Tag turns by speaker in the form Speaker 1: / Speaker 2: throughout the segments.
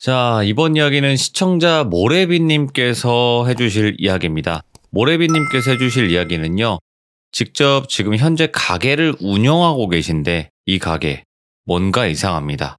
Speaker 1: 자, 이번 이야기는 시청자 모래비님께서 해주실 이야기입니다. 모래비님께서 해주실 이야기는요, 직접 지금 현재 가게를 운영하고 계신데 이 가게 뭔가 이상합니다.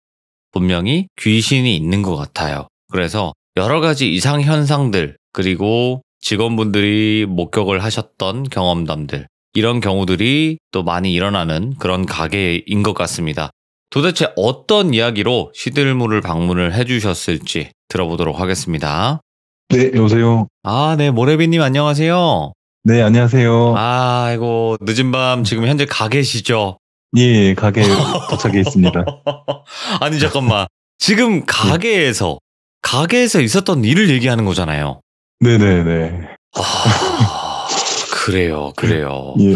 Speaker 1: 분명히 귀신이 있는 것 같아요. 그래서 여러 가지 이상 현상들, 그리고 직원분들이 목격을 하셨던 경험담들, 이런 경우들이 또 많이 일어나는 그런 가게인 것 같습니다. 도대체 어떤 이야기로 시들물을 방문을 해주셨을지 들어보도록 하겠습니다.
Speaker 2: 네, 여보세요.
Speaker 1: 아, 네, 모래비님 안녕하세요.
Speaker 2: 네, 안녕하세요.
Speaker 1: 아이고, 늦은 밤 지금 현재 가게시죠?
Speaker 2: 예, 가게에 도착해 있습니다.
Speaker 1: 아니, 잠깐만. 지금 가게에서 있었던 일을 얘기하는 거잖아요.
Speaker 2: 네네네.
Speaker 1: 그래요.
Speaker 2: 예.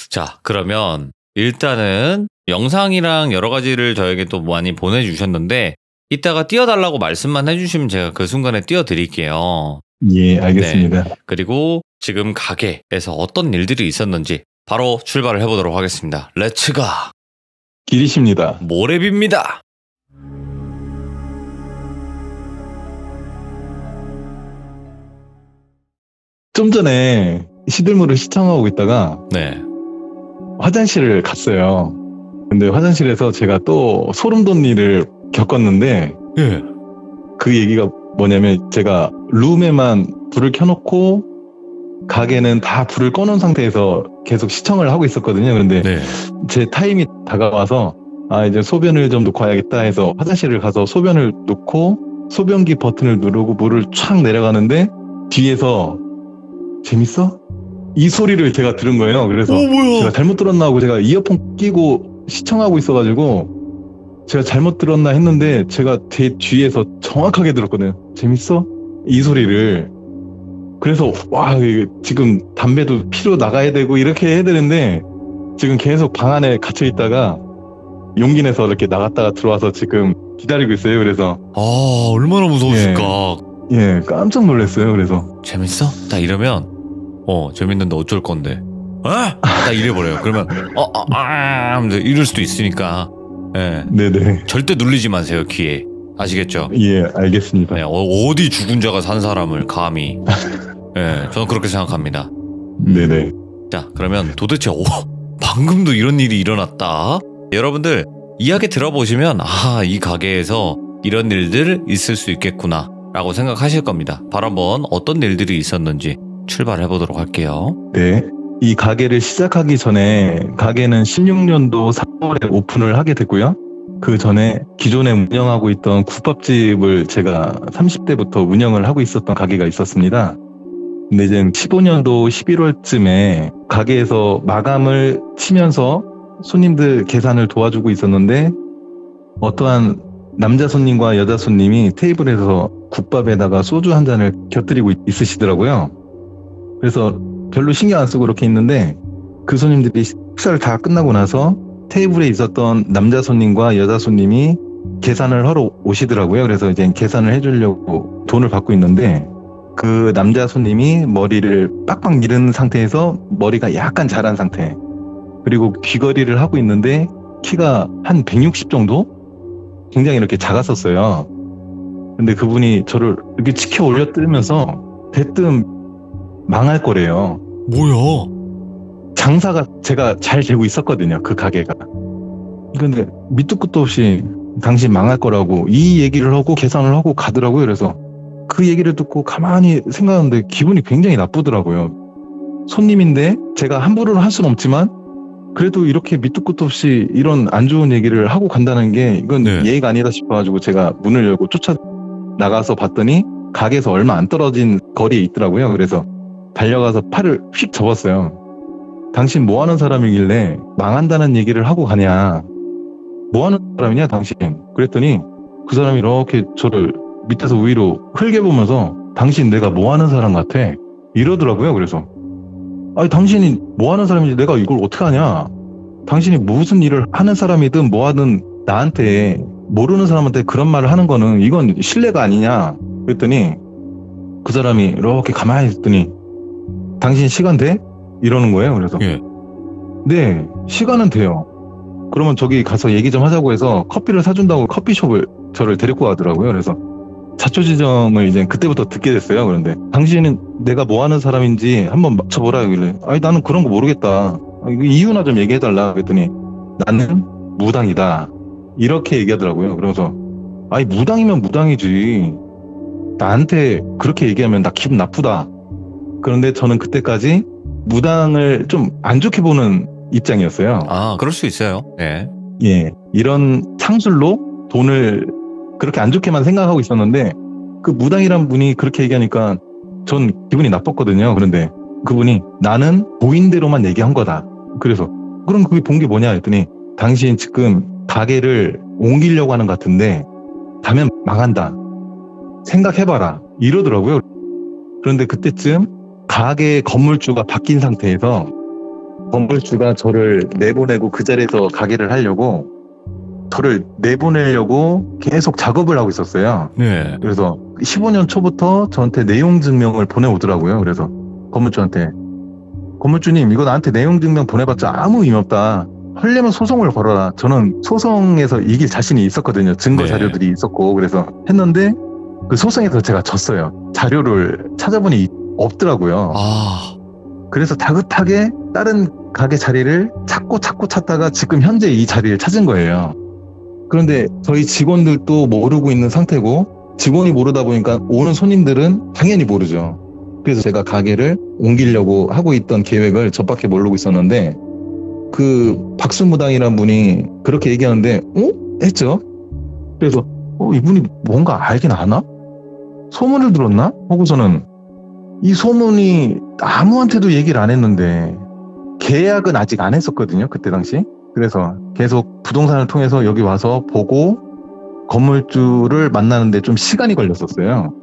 Speaker 1: 자, 그러면 일단은 영상이랑 여러 가지를 저에게 또 많이 보내주셨는데 이따가 띄워달라고 말씀만 해주시면 제가 그 순간에 띄워드릴게요.
Speaker 2: 예, 알겠습니다.
Speaker 1: 네. 그리고 지금 가게에서 어떤 일들이 있었는지 바로 출발을 해보도록 하겠습니다. 렛츠가!
Speaker 2: 길이십니다.
Speaker 1: 모래비입니다.
Speaker 2: 좀 전에 시들물을 시청하고 있다가
Speaker 1: 네.
Speaker 2: 화장실을 갔어요. 근데 화장실에서 제가 또 소름 돋는 일을 겪었는데
Speaker 1: 예.
Speaker 2: 그 얘기가 뭐냐면 제가 룸에만 불을 켜놓고 가게는 다 불을 꺼놓은 상태에서 계속 시청을 하고 있었거든요. 그런데
Speaker 1: 네.
Speaker 2: 제 타임이 다가와서 이제 소변을 좀 놓고 와야겠다 해서 화장실을 가서 소변을 놓고 소변기 버튼을 누르고 물을 촥 내려가는데 뒤에서 재밌어? 이 소리를 제가 들은 거예요. 그래서
Speaker 1: 뭐야?
Speaker 2: 제가 잘못 들었나 하고 제가 이어폰 끼고 시청하고 있어가지고 제가 잘못 들었나 했는데 제가 제 뒤에서 정확하게 들었거든요. 재밌어? 이 소리를. 그래서 와, 지금 담배도 피러 나가야 되고 이렇게 해야 되는데 지금 계속 방 안에 갇혀 있다가 용기 내서 이렇게 나갔다가 들어와서 지금 기다리고 있어요. 그래서
Speaker 1: 얼마나 무서우실까.
Speaker 2: 예, 깜짝 놀랐어요. 그래서
Speaker 1: 재밌어? 딱 이러면 재밌는데 어쩔 건데. 딱 이래버려요. 그러면 하면서 이럴 수도 있으니까. 예. 네네. 절대 눌리지 마세요, 귀에. 아시겠죠?
Speaker 2: 예, 알겠습니다.
Speaker 1: 네, 어디 죽은 자가 산 사람을 감히. 예, 저는 그렇게 생각합니다.
Speaker 2: 네네.
Speaker 1: 자, 그러면 도대체 방금도 이런 일이 일어났다. 여러분들 이야기 들어보시면 이 가게에서 이런 일들 있을 수 있겠구나 라고 생각하실 겁니다. 바로 한번 어떤 일들이 있었는지 출발해 보도록 할게요.
Speaker 2: 네. 이 가게를 시작하기 전에 가게는 16년도 3월에 오픈을 하게 됐고요. 그 전에 기존에 운영하고 있던 국밥집을 제가 30대부터 운영을 하고 있었던 가게가 있었습니다. 근데 이제 15년도 11월쯤에 가게에서 마감을 치면서 손님들 계산을 도와주고 있었는데 어떠한 남자 손님과 여자 손님이 테이블에서 국밥에다가 소주 한 잔을 곁들이고 있으시더라고요. 그래서 별로 신경 안 쓰고 그렇게 있는데 그 손님들이 식사를 다 끝나고 나서 테이블에 있었던 남자 손님과 여자 손님이 계산을 하러 오시더라고요. 그래서 이제 계산을 해주려고 돈을 받고 있는데 그 남자 손님이 머리를 빡빡 밀은 상태에서 머리가 약간 자란 상태, 그리고 귀걸이를 하고 있는데 키가 한 160 정도? 굉장히 이렇게 작았었어요. 근데 그분이 저를 이렇게 치켜 올려뜨면서 대뜸 망할 거래요.
Speaker 1: 뭐야?
Speaker 2: 장사가 제가 잘 되고 있었거든요, 그 가게가. 근데 밑도 끝도 없이 당신 망할 거라고 이 얘기를 하고 계산을 하고 가더라고요. 그래서 그 얘기를 듣고 가만히 생각하는데 기분이 굉장히 나쁘더라고요. 손님인데 제가 함부로는 할 수는 없지만 그래도 이렇게 밑도 끝도 없이 이런 안 좋은 얘기를 하고 간다는 게 이건 예의가 아니다 싶어가지고 제가 문을 열고 쫓아 나가서 봤더니 가게에서 얼마 안 떨어진 거리에 있더라고요. 그래서 달려가서 팔을 휙 접었어요. 당신 뭐 하는 사람이길래 망한다는 얘기를 하고 가냐? 뭐 하는 사람이냐 당신? 그랬더니 그 사람이 이렇게 저를 밑에서 위로 흘겨보면서 당신 내가 뭐 하는 사람 같아? 이러더라고요. 그래서 아니 당신이 뭐 하는 사람인지 내가 이걸 어떻게 하냐? 당신이 무슨 일을 하는 사람이든 뭐 하든 나한테 모르는 사람한테 그런 말을 하는 거는 이건 신뢰가 아니냐? 그랬더니 그 사람이 이렇게 가만히 있더니 당신 시간 돼? 이러는 거예요. 그래서 네, 시간은 돼요. 그러면 저기 가서 얘기 좀 하자고 해서 커피를 사준다고 커피숍을 저를 데리고 가더라고요. 그래서 자초지종을 이제 그때부터 듣게 됐어요. 그런데 당신은 내가 뭐 하는 사람인지 한번 맞춰보라. 이길래 아니 나는 그런 거 모르겠다. 이거 이유나 좀 얘기해달라. 그랬더니 나는 무당이다. 이렇게 얘기하더라고요. 그래서 아니 무당이면 무당이지. 나한테 그렇게 얘기하면 나 기분 나쁘다. 그런데 저는 그때까지 무당을 좀 안 좋게 보는 입장이었어요.
Speaker 1: 아, 그럴 수 있어요. 네.
Speaker 2: 예, 이런 창술로 돈을 그렇게 안 좋게만 생각하고 있었는데 그 무당이란 분이 그렇게 얘기하니까 전 기분이 나빴거든요. 그런데 그분이 나는 보인 대로만 얘기한 거다. 그래서 그럼 그게 본 게 뭐냐 했더니 당신 지금 가게를 옮기려고 하는 것 같은데 가면 망한다. 생각해봐라. 이러더라고요. 그런데 그때쯤 가게 건물주가 바뀐 상태에서 건물주가 저를 내보내고 그 자리에서 가게를 하려고 저를 내보내려고 계속 작업을 하고 있었어요.
Speaker 1: 네.
Speaker 2: 그래서 15년 초부터 저한테 내용 증명을 보내오더라고요. 그래서 건물주한테 건물주님 이거 나한테 내용 증명 보내봤자 아무 의미 없다. 하려면 소송을 걸어라. 저는 소송에서 이길 자신이 있었거든요. 증거
Speaker 1: 네.
Speaker 2: 자료들이 있었고 그래서 했는데 그 소송에서 제가 졌어요. 자료를 찾아보니 없더라고요.
Speaker 1: 아,
Speaker 2: 그래서 다급하게 다른 가게 자리를 찾다가 지금 현재 이 자리를 찾은 거예요. 그런데 저희 직원들도 모르고 있는 상태고 직원이 모르다 보니까 오는 손님들은 당연히 모르죠. 그래서 제가 가게를 옮기려고 하고 있던 계획을 저밖에 모르고 있었는데 그 박수무당이란 분이 그렇게 얘기하는데 했죠. 그래서 이분이 뭔가 알긴 아나? 소문을 들었나? 하고서는 이 소문이 아무한테도 얘기를 안 했는데 계약은 아직 안 했었거든요. 그때 당시. 그래서 계속 부동산을 통해서 여기 와서 보고 건물주를 만나는데 좀 시간이 걸렸었어요.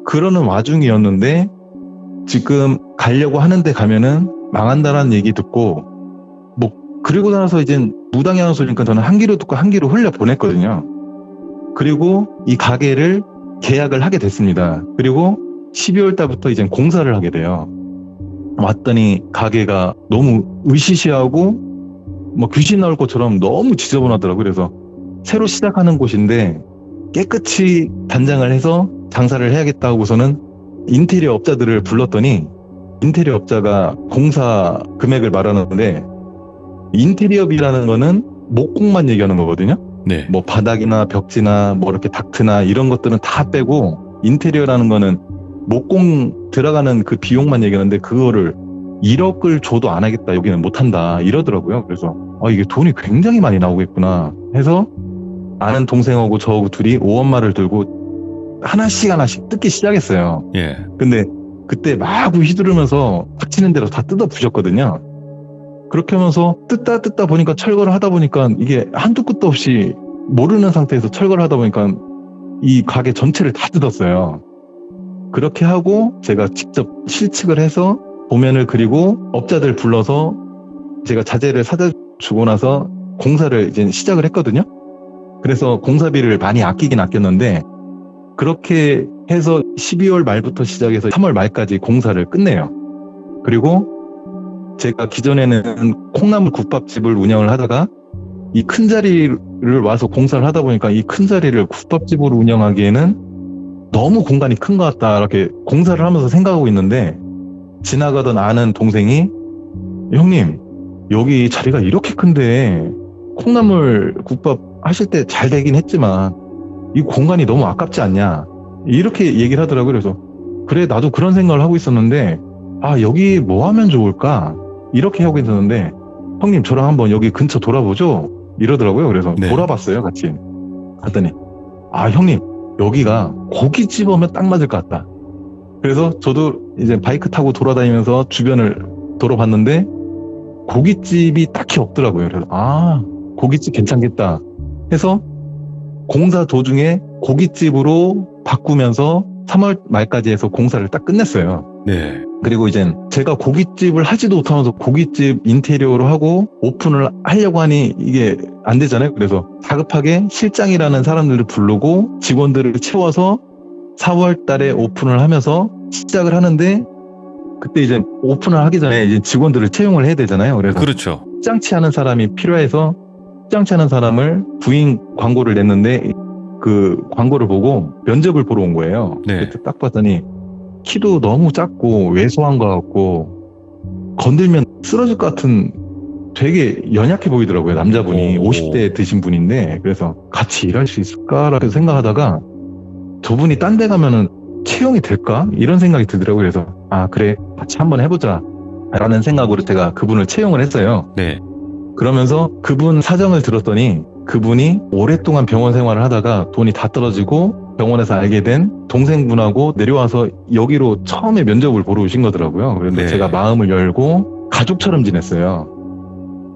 Speaker 2: 그러는 와중이었는데 지금 가려고 하는데 가면은 망한다라는 얘기 듣고 뭐 그리고 나서 이제 무당이 하는 소리니까 저는 한 귀로 듣고 한 귀로 흘려 보냈거든요. 그리고 이 가게를 계약을 하게 됐습니다. 그리고 12월 달부터 이제 공사를 하게 돼요. 왔더니 가게가 너무 으시시하고 뭐 귀신 나올 것처럼 너무 지저분하더라고요. 그래서 새로 시작하는 곳인데 깨끗이 단장을 해서 장사를 해야겠다 하고서는 인테리어 업자들을 불렀더니 인테리어 업자가 공사 금액을 말하는데 인테리어비라는 거는 목공만 얘기하는 거거든요.
Speaker 1: 네.
Speaker 2: 뭐 바닥이나 벽지나 뭐 이렇게 닥트나 이런 것들은 다 빼고 인테리어라는 거는 목공 들어가는 그 비용만 얘기하는데 그거를 1억을 줘도 안 하겠다. 여기는 못 한다. 이러더라고요. 그래서 이게 돈이 굉장히 많이 나오겠구나 해서 아는 동생하고 저하고 둘이 5원마를 들고 하나씩 뜯기 시작했어요.
Speaker 1: 예.
Speaker 2: 근데 그때 마구 휘두르면서 닥치는 대로 다 뜯어 부셨거든요. 그렇게 하면서 뜯다 보니까 철거를 하다 보니까 이게 한두 끝도 없이 모르는 상태에서 철거를 하다 보니까 이 가게 전체를 다 뜯었어요. 그렇게 하고 제가 직접 실측을 해서 도면을 그리고 업자들 불러서 제가 자재를 사다 주고 나서 공사를 이제 시작을 했거든요. 그래서 공사비를 많이 아끼긴 아꼈는데 그렇게 해서 12월 말부터 시작해서 3월 말까지 공사를 끝내요. 그리고 제가 기존에는 콩나물 국밥집을 운영을 하다가 이 큰 자리를 와서 공사를 하다 보니까 이 큰 자리를 국밥집으로 운영하기에는 너무 공간이 큰 것 같다 이렇게 공사를 하면서 생각하고 있는데 지나가던 아는 동생이 형님 여기 자리가 이렇게 큰데 콩나물 국밥 하실 때 잘 되긴 했지만 이 공간이 너무 아깝지 않냐 이렇게 얘기를 하더라고요. 그래서 그래 나도 그런 생각을 하고 있었는데 여기 뭐 하면 좋을까 이렇게 하고 있었는데 형님 저랑 한번 여기 근처 돌아보죠 이러더라고요. 그래서
Speaker 1: 네.
Speaker 2: 돌아봤어요. 같이 갔더니 형님 여기가 고깃집 오면 딱 맞을 것 같다. 그래서 저도 이제 바이크 타고 돌아다니면서 주변을 돌아봤는데 고깃집이 딱히 없더라고요. 그래서 고깃집 괜찮겠다 해서 공사 도중에 고깃집으로 바꾸면서 3월 말까지 해서 공사를 딱 끝냈어요.
Speaker 1: 네.
Speaker 2: 그리고 이제 제가 고깃집을 하지도 못하면서 고깃집 인테리어로 하고 오픈을 하려고 하니 이게 안 되잖아요. 그래서 다급하게 실장이라는 사람들을 부르고 직원들을 채워서 4월 달에 오픈을 하면서 시작을 하는데 그때 이제 오픈을 하기 전에 이제 직원들을 채용을 해야 되잖아요. 그래서
Speaker 1: 그렇죠.
Speaker 2: 시장치 하는 사람이 필요해서 시장치 하는 사람을 부인 광고를 냈는데 그 광고를 보고 면접을 보러 온 거예요.
Speaker 1: 네.
Speaker 2: 그때 딱 봤더니 키도 너무 작고 왜소한 것 같고 건들면 쓰러질 것 같은 되게 연약해 보이더라고요. 남자분이.
Speaker 1: 오.
Speaker 2: 50대 드신 분인데 그래서 같이 일할 수 있을까라고 생각하다가 저분이 딴 데 가면은 채용이 될까? 이런 생각이 들더라고요. 그래서 아 그래 같이 한번 해보자 라는 생각으로 제가 그분을 채용을 했어요.
Speaker 1: 네.
Speaker 2: 그러면서 그분 사정을 들었더니 그분이 오랫동안 병원 생활을 하다가 돈이 다 떨어지고 병원에서 알게 된 동생분하고 내려와서 여기로 처음에 면접을 보러 오신 거더라고요. 그런데
Speaker 1: 네.
Speaker 2: 제가 마음을 열고 가족처럼 지냈어요.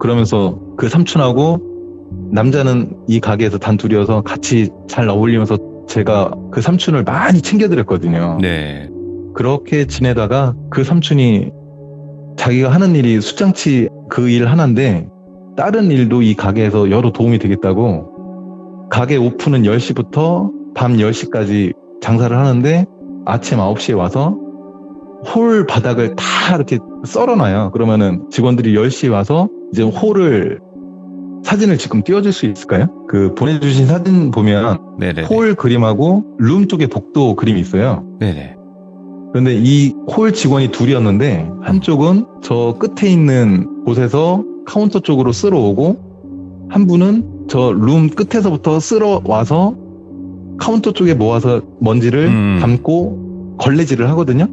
Speaker 2: 그러면서 그 삼촌하고 남자는 이 가게에서 단 둘이어서 같이 잘 어울리면서 제가 그 삼촌을 많이 챙겨드렸거든요.
Speaker 1: 네.
Speaker 2: 그렇게 지내다가 그 삼촌이 자기가 하는 일이 숫장치 그 일 하나인데 다른 일도 이 가게에서 여러 도움이 되겠다고 가게 오픈은 10시부터 밤 10시까지 장사를 하는데 아침 9시에 와서 홀 바닥을 다 이렇게 썰어놔요. 그러면은 직원들이 10시에 와서 이제 홀을 사진을 지금 띄워줄 수 있을까요? 그 보내주신 사진 보면
Speaker 1: 네네.
Speaker 2: 홀 그림하고 룸 쪽에 복도 그림이 있어요.
Speaker 1: 네네.
Speaker 2: 그런데 이 홀 직원이 둘이었는데 한쪽은 저 끝에 있는 곳에서 카운터 쪽으로 쓸어오고 한 분은 저 룸 끝에서부터 쓸어와서 카운터 쪽에 모아서 먼지를 담고 걸레질을 하거든요.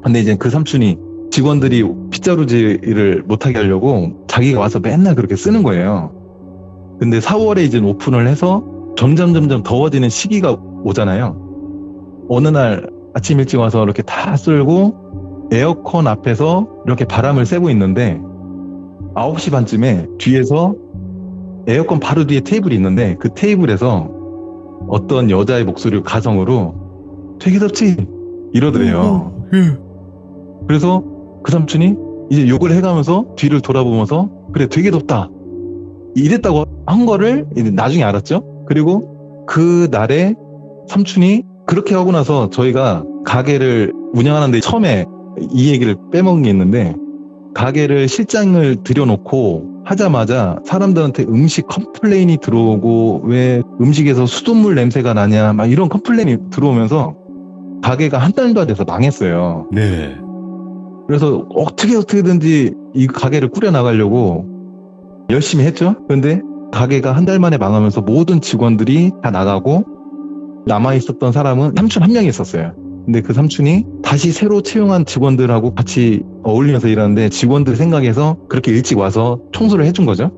Speaker 2: 근데 이제 그 삼촌이 직원들이 빗자루질을 못하게 하려고 자기가 와서 맨날 그렇게 쓰는 거예요. 근데 4월에 이제 오픈을 해서 점점 더워지는 시기가 오잖아요. 어느 날 아침 일찍 와서 이렇게 다 쓸고 에어컨 앞에서 이렇게 바람을 쐬고 있는데 9시 반쯤에 뒤에서 에어컨 바로 뒤에 테이블이 있는데 그 테이블에서 어떤 여자의 목소리로 가성으로 되게 덥지? 이러더래요. 그래서 그 삼촌이 이제 욕을 해가면서 뒤를 돌아보면서 그래 되게 덥다 이랬다고 한 거를 이제 나중에 알았죠. 그리고 그 날에 삼촌이 그렇게 하고 나서 저희가 가게를 운영하는데 처음에 이 얘기를 빼먹은 게 있는데 가게를 실장을 들여놓고 하자마자 사람들한테 음식 컴플레인이 들어오고 왜 음식에서 수돗물 냄새가 나냐 막 이런 컴플레인이 들어오면서 가게가 한 달도 안 돼서 망했어요.
Speaker 1: 네.
Speaker 2: 그래서 어떻게든지 이 가게를 꾸려나가려고 열심히 했죠. 그런데 가게가 한 달 만에 망하면서 모든 직원들이 다 나가고 남아있었던 사람은 삼촌 한 명이 있었어요. 근데 그 삼촌이 다시 새로 채용한 직원들하고 같이 어울리면서 일하는데 직원들 생각해서 그렇게 일찍 와서 청소를 해준 거죠.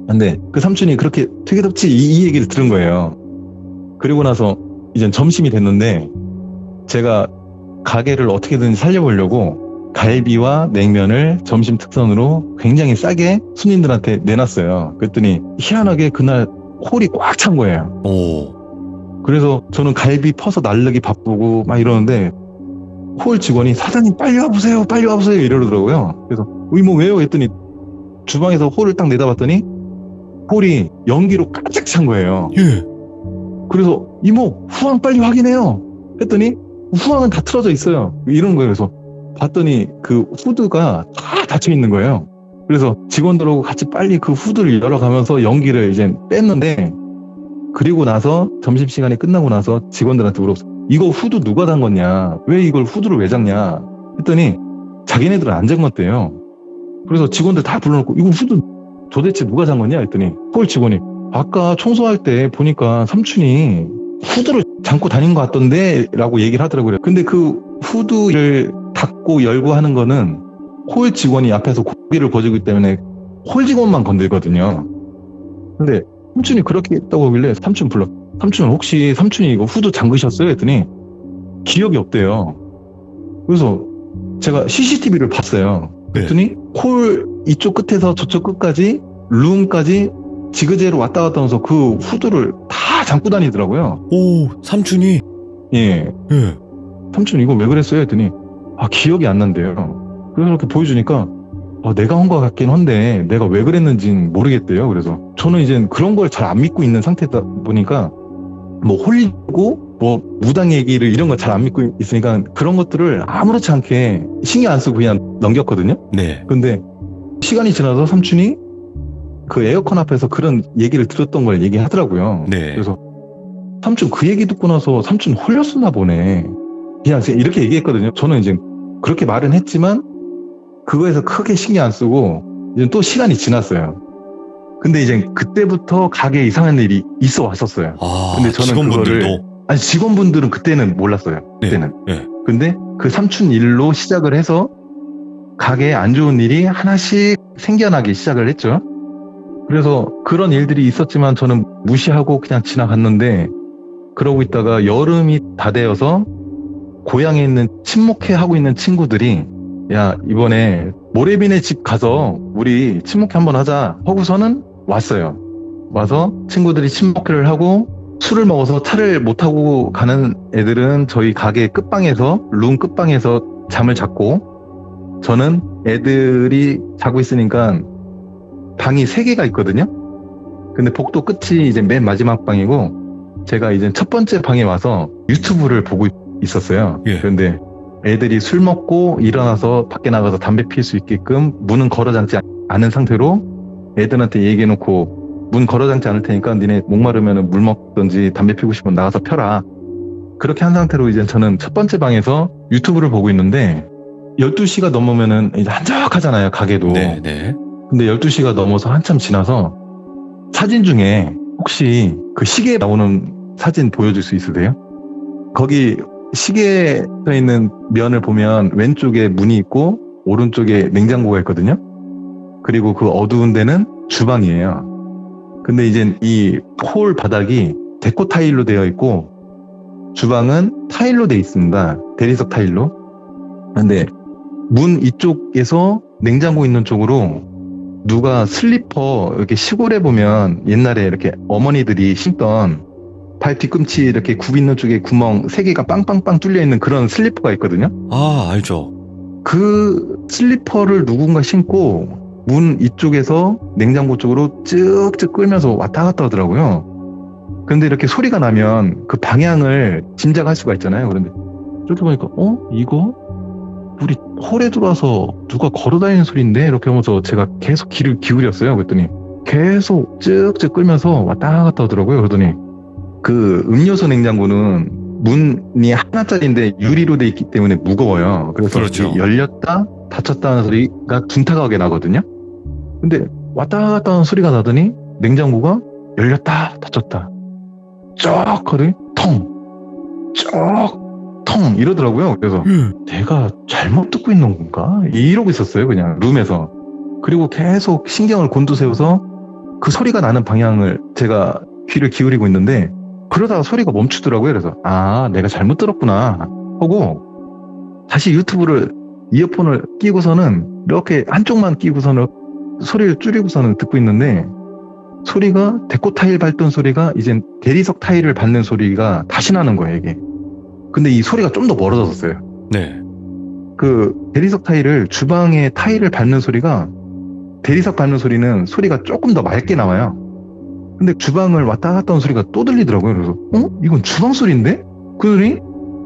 Speaker 2: 근데 그 삼촌이 그렇게 되게 덥지 이 얘기를 들은 거예요. 그리고 나서 이제 점심이 됐는데 제가 가게를 어떻게든 살려보려고 갈비와 냉면을 점심 특선으로 굉장히 싸게 손님들한테 내놨어요. 그랬더니 희한하게 그날 홀이 꽉 찬 거예요.
Speaker 1: 오.
Speaker 2: 그래서 저는 갈비 퍼서 날르기 바쁘고 막 이러는데 홀 직원이 사장님 빨리 와보세요 이러더라고요. 그래서 이모 왜요 했더니 주방에서 홀을 딱 내다봤더니 홀이 연기로 가득 찬 거예요.
Speaker 1: 예.
Speaker 2: 그래서 이모 후황 빨리 확인해요 했더니 후황은 다 틀어져 있어요. 이런 거예요. 그래서 봤더니 그 후드가 다 닫혀 있는 거예요. 그래서 직원들하고 같이 빨리 그 후드를 열어가면서 연기를 이제 뺐는데 그리고 나서 점심시간이 끝나고 나서 직원들한테 물어봤어. 이거 후드 누가 담궜냐? 왜 이걸 후드를 왜 잡냐? 했더니 자기네들은 안 잠궜대요. 그래서 직원들 다 불러놓고 이거 후드 도대체 누가 잠궜냐? 했더니 홀 직원이 아까 청소할 때 보니까 삼촌이 후드를 잠고 다닌 것 같던데 라고 얘기를 하더라고요. 근데 그 후드를 닫고 열고 하는 거는 홀 직원이 앞에서 고기를 거주기 때문에 홀 직원만 건들거든요. 근데 삼촌이 그렇게 했다고 하길래 삼촌 불러. 삼촌 혹시 삼촌이 이거 후드 잠그셨어요? 했더니 기억이 없대요. 그래서 제가 CCTV를 봤어요. 그랬더니 홀 이쪽 끝에서 저쪽 끝까지 룸까지 지그재로 왔다 갔다 하면서 그 후드를 다 잠고 다니더라고요.
Speaker 1: 오, 삼촌이?
Speaker 2: 예. 삼촌 이거 왜 그랬어요? 했더니 기억이 안 난대요. 그래서 이렇게 보여주니까 내가 한 것 같긴 한데 내가 왜 그랬는지는 모르겠대요. 그래서 저는 이제 그런 걸 잘 안 믿고 있는 상태다 보니까 뭐 홀리고 뭐 무당 얘기를 이런 거 잘 안 믿고 있으니까 그런 것들을 아무렇지 않게 신경 안 쓰고 그냥 넘겼거든요.
Speaker 1: 네.
Speaker 2: 근데 시간이 지나서 삼촌이 그 에어컨 앞에서 그런 얘기를 들었던 걸 얘기하더라고요.
Speaker 1: 네.
Speaker 2: 그래서 삼촌 그 얘기 듣고 나서 삼촌 홀렸었나 보네. 그냥 이렇게 얘기했거든요. 저는 이제 그렇게 말은 했지만 그거에서 크게 신경 안 쓰고 이제 또 시간이 지났어요. 근데 이제 그때부터 가게에 이상한 일이 있어 왔었어요. 근데 저는
Speaker 1: 직원분들도?
Speaker 2: 아니 직원분들은 그때는 몰랐어요. 그때는.
Speaker 1: 네.
Speaker 2: 근데 그 삼촌 일로 시작을 해서 가게에 안 좋은 일이 하나씩 생겨나기 시작을 했죠. 그래서 그런 일들이 있었지만 저는 무시하고 그냥 지나갔는데 그러고 있다가 여름이 다 되어서 고향에 있는 친목회 하고 있는 친구들이 야 이번에 모래빈의 집 가서 우리 친목회 한번 하자 하고서는 왔어요. 와서 친구들이 친목회를 하고 술을 먹어서 차를 못 타고 가는 애들은 저희 가게 끝방에서 룸 끝방에서 잠을 잤고 저는 애들이 자고 있으니까 방이 3개가 있거든요. 근데 복도 끝이 이제 맨 마지막 방이고 제가 이제 첫 번째 방에 와서 유튜브를 보고 있었어요. 그런데 애들이 술 먹고 일어나서 밖에 나가서 담배 피울 수 있게끔 문은 걸어잠지 않은 상태로 애들한테 얘기해놓고 문 걸어잠지 않을 테니까 니네 목마르면 물 먹든지 담배 피우고 싶으면 나가서 펴라. 그렇게 한 상태로 이제 저는 첫 번째 방에서 유튜브를 보고 있는데 12시가 넘으면은 이제 한적하잖아요, 가게도.
Speaker 1: 네.
Speaker 2: 근데 12시가 넘어서 한참 지나서 사진 중에 혹시 그 시계에 나오는 사진 보여줄 수 있으세요? 거기 시계에 서 있는 면을 보면 왼쪽에 문이 있고 오른쪽에 냉장고가 있거든요. 그리고 그 어두운 데는 주방이에요. 근데 이제 이 홀 바닥이 데코 타일로 되어 있고 주방은 타일로 되어 있습니다. 대리석 타일로. 근데 문 이쪽에서 냉장고 있는 쪽으로 누가 슬리퍼 이렇게 시골에 보면 옛날에 이렇게 어머니들이 신던 발 뒤꿈치 이렇게 굽 있는 쪽에 구멍 3개가 빵빵빵 뚫려 있는 그런 슬리퍼가 있거든요.
Speaker 1: 아, 알죠.
Speaker 2: 그 슬리퍼를 누군가 신고 문 이쪽에서 냉장고 쪽으로 쭉쭉 끌면서 왔다 갔다 하더라고요. 근데 이렇게 소리가 나면 그 방향을 짐작할 수가 있잖아요. 그런데 이렇게 보니까 이거 우리 홀에 들어와서 누가 걸어다니는 소리인데 이렇게 하면서 제가 계속 귀를 기울였어요. 그랬더니 계속 쭉쭉 끌면서 왔다 갔다 하더라고요. 그러더니 그 음료수 냉장고는 문이 하나짜리인데 유리로 돼 있기 때문에 무거워요. 그래서
Speaker 1: 그렇죠.
Speaker 2: 열렸다 닫혔다 하는 소리가 둔탁하게 나거든요. 근데 왔다 갔다 하는 소리가 나더니 냉장고가 열렸다 닫혔다 쭉 하더니 통 이러더라고요. 그래서 내가 잘못 듣고 있는 건가? 이러고 있었어요. 그냥 룸에서. 그리고 계속 신경을 곤두세워서 그 소리가 나는 방향을 제가 귀를 기울이고 있는데 그러다가 소리가 멈추더라고요. 그래서 내가 잘못 들었구나 하고 다시 유튜브를 이어폰을 끼고서는 이렇게 한쪽만 끼고서는 소리를 줄이고서는 듣고 있는데 소리가 데코 타일 밟던 소리가 이젠 대리석 타일을 밟는 소리가 다시 나는 거예요. 이게. 근데 이 소리가 좀 더 멀어졌어요.
Speaker 1: 네.
Speaker 2: 그 대리석 타일을 주방에 타일을 밟는 소리가 대리석 밟는 소리는 소리가 조금 더 맑게 나와요. 근데 주방을 왔다 갔다 하는 소리가 또 들리더라고요. 그래서 이건 주방 소리인데? 그러더니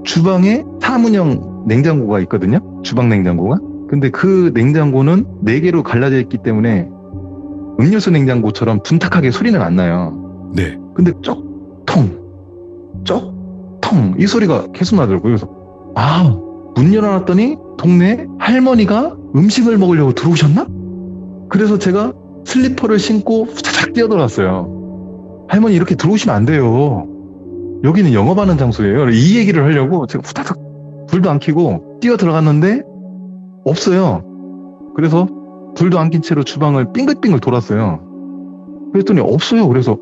Speaker 2: 주방에 사문형 냉장고가 있거든요. 주방 냉장고가. 근데 그 냉장고는 4개로 갈라져 있기 때문에 음료수 냉장고처럼 둔탁하게 소리는 안 나요.
Speaker 1: 네.
Speaker 2: 근데 통 이 소리가 계속 나더라고요. 그래서 문 열어놨더니 동네에 할머니가 음식을 먹으려고 들어오셨나? 그래서 제가 슬리퍼를 신고 후다닥 뛰어들어왔어요. 할머니 이렇게 들어오시면 안 돼요. 여기는 영업하는 장소예요. 이 얘기를 하려고 제가 후다닥 불도 안 켜고 뛰어들어갔는데 없어요. 그래서 불도 안 킨 채로 주방을 빙글빙글 돌았어요. 그랬더니 없어요. 그래서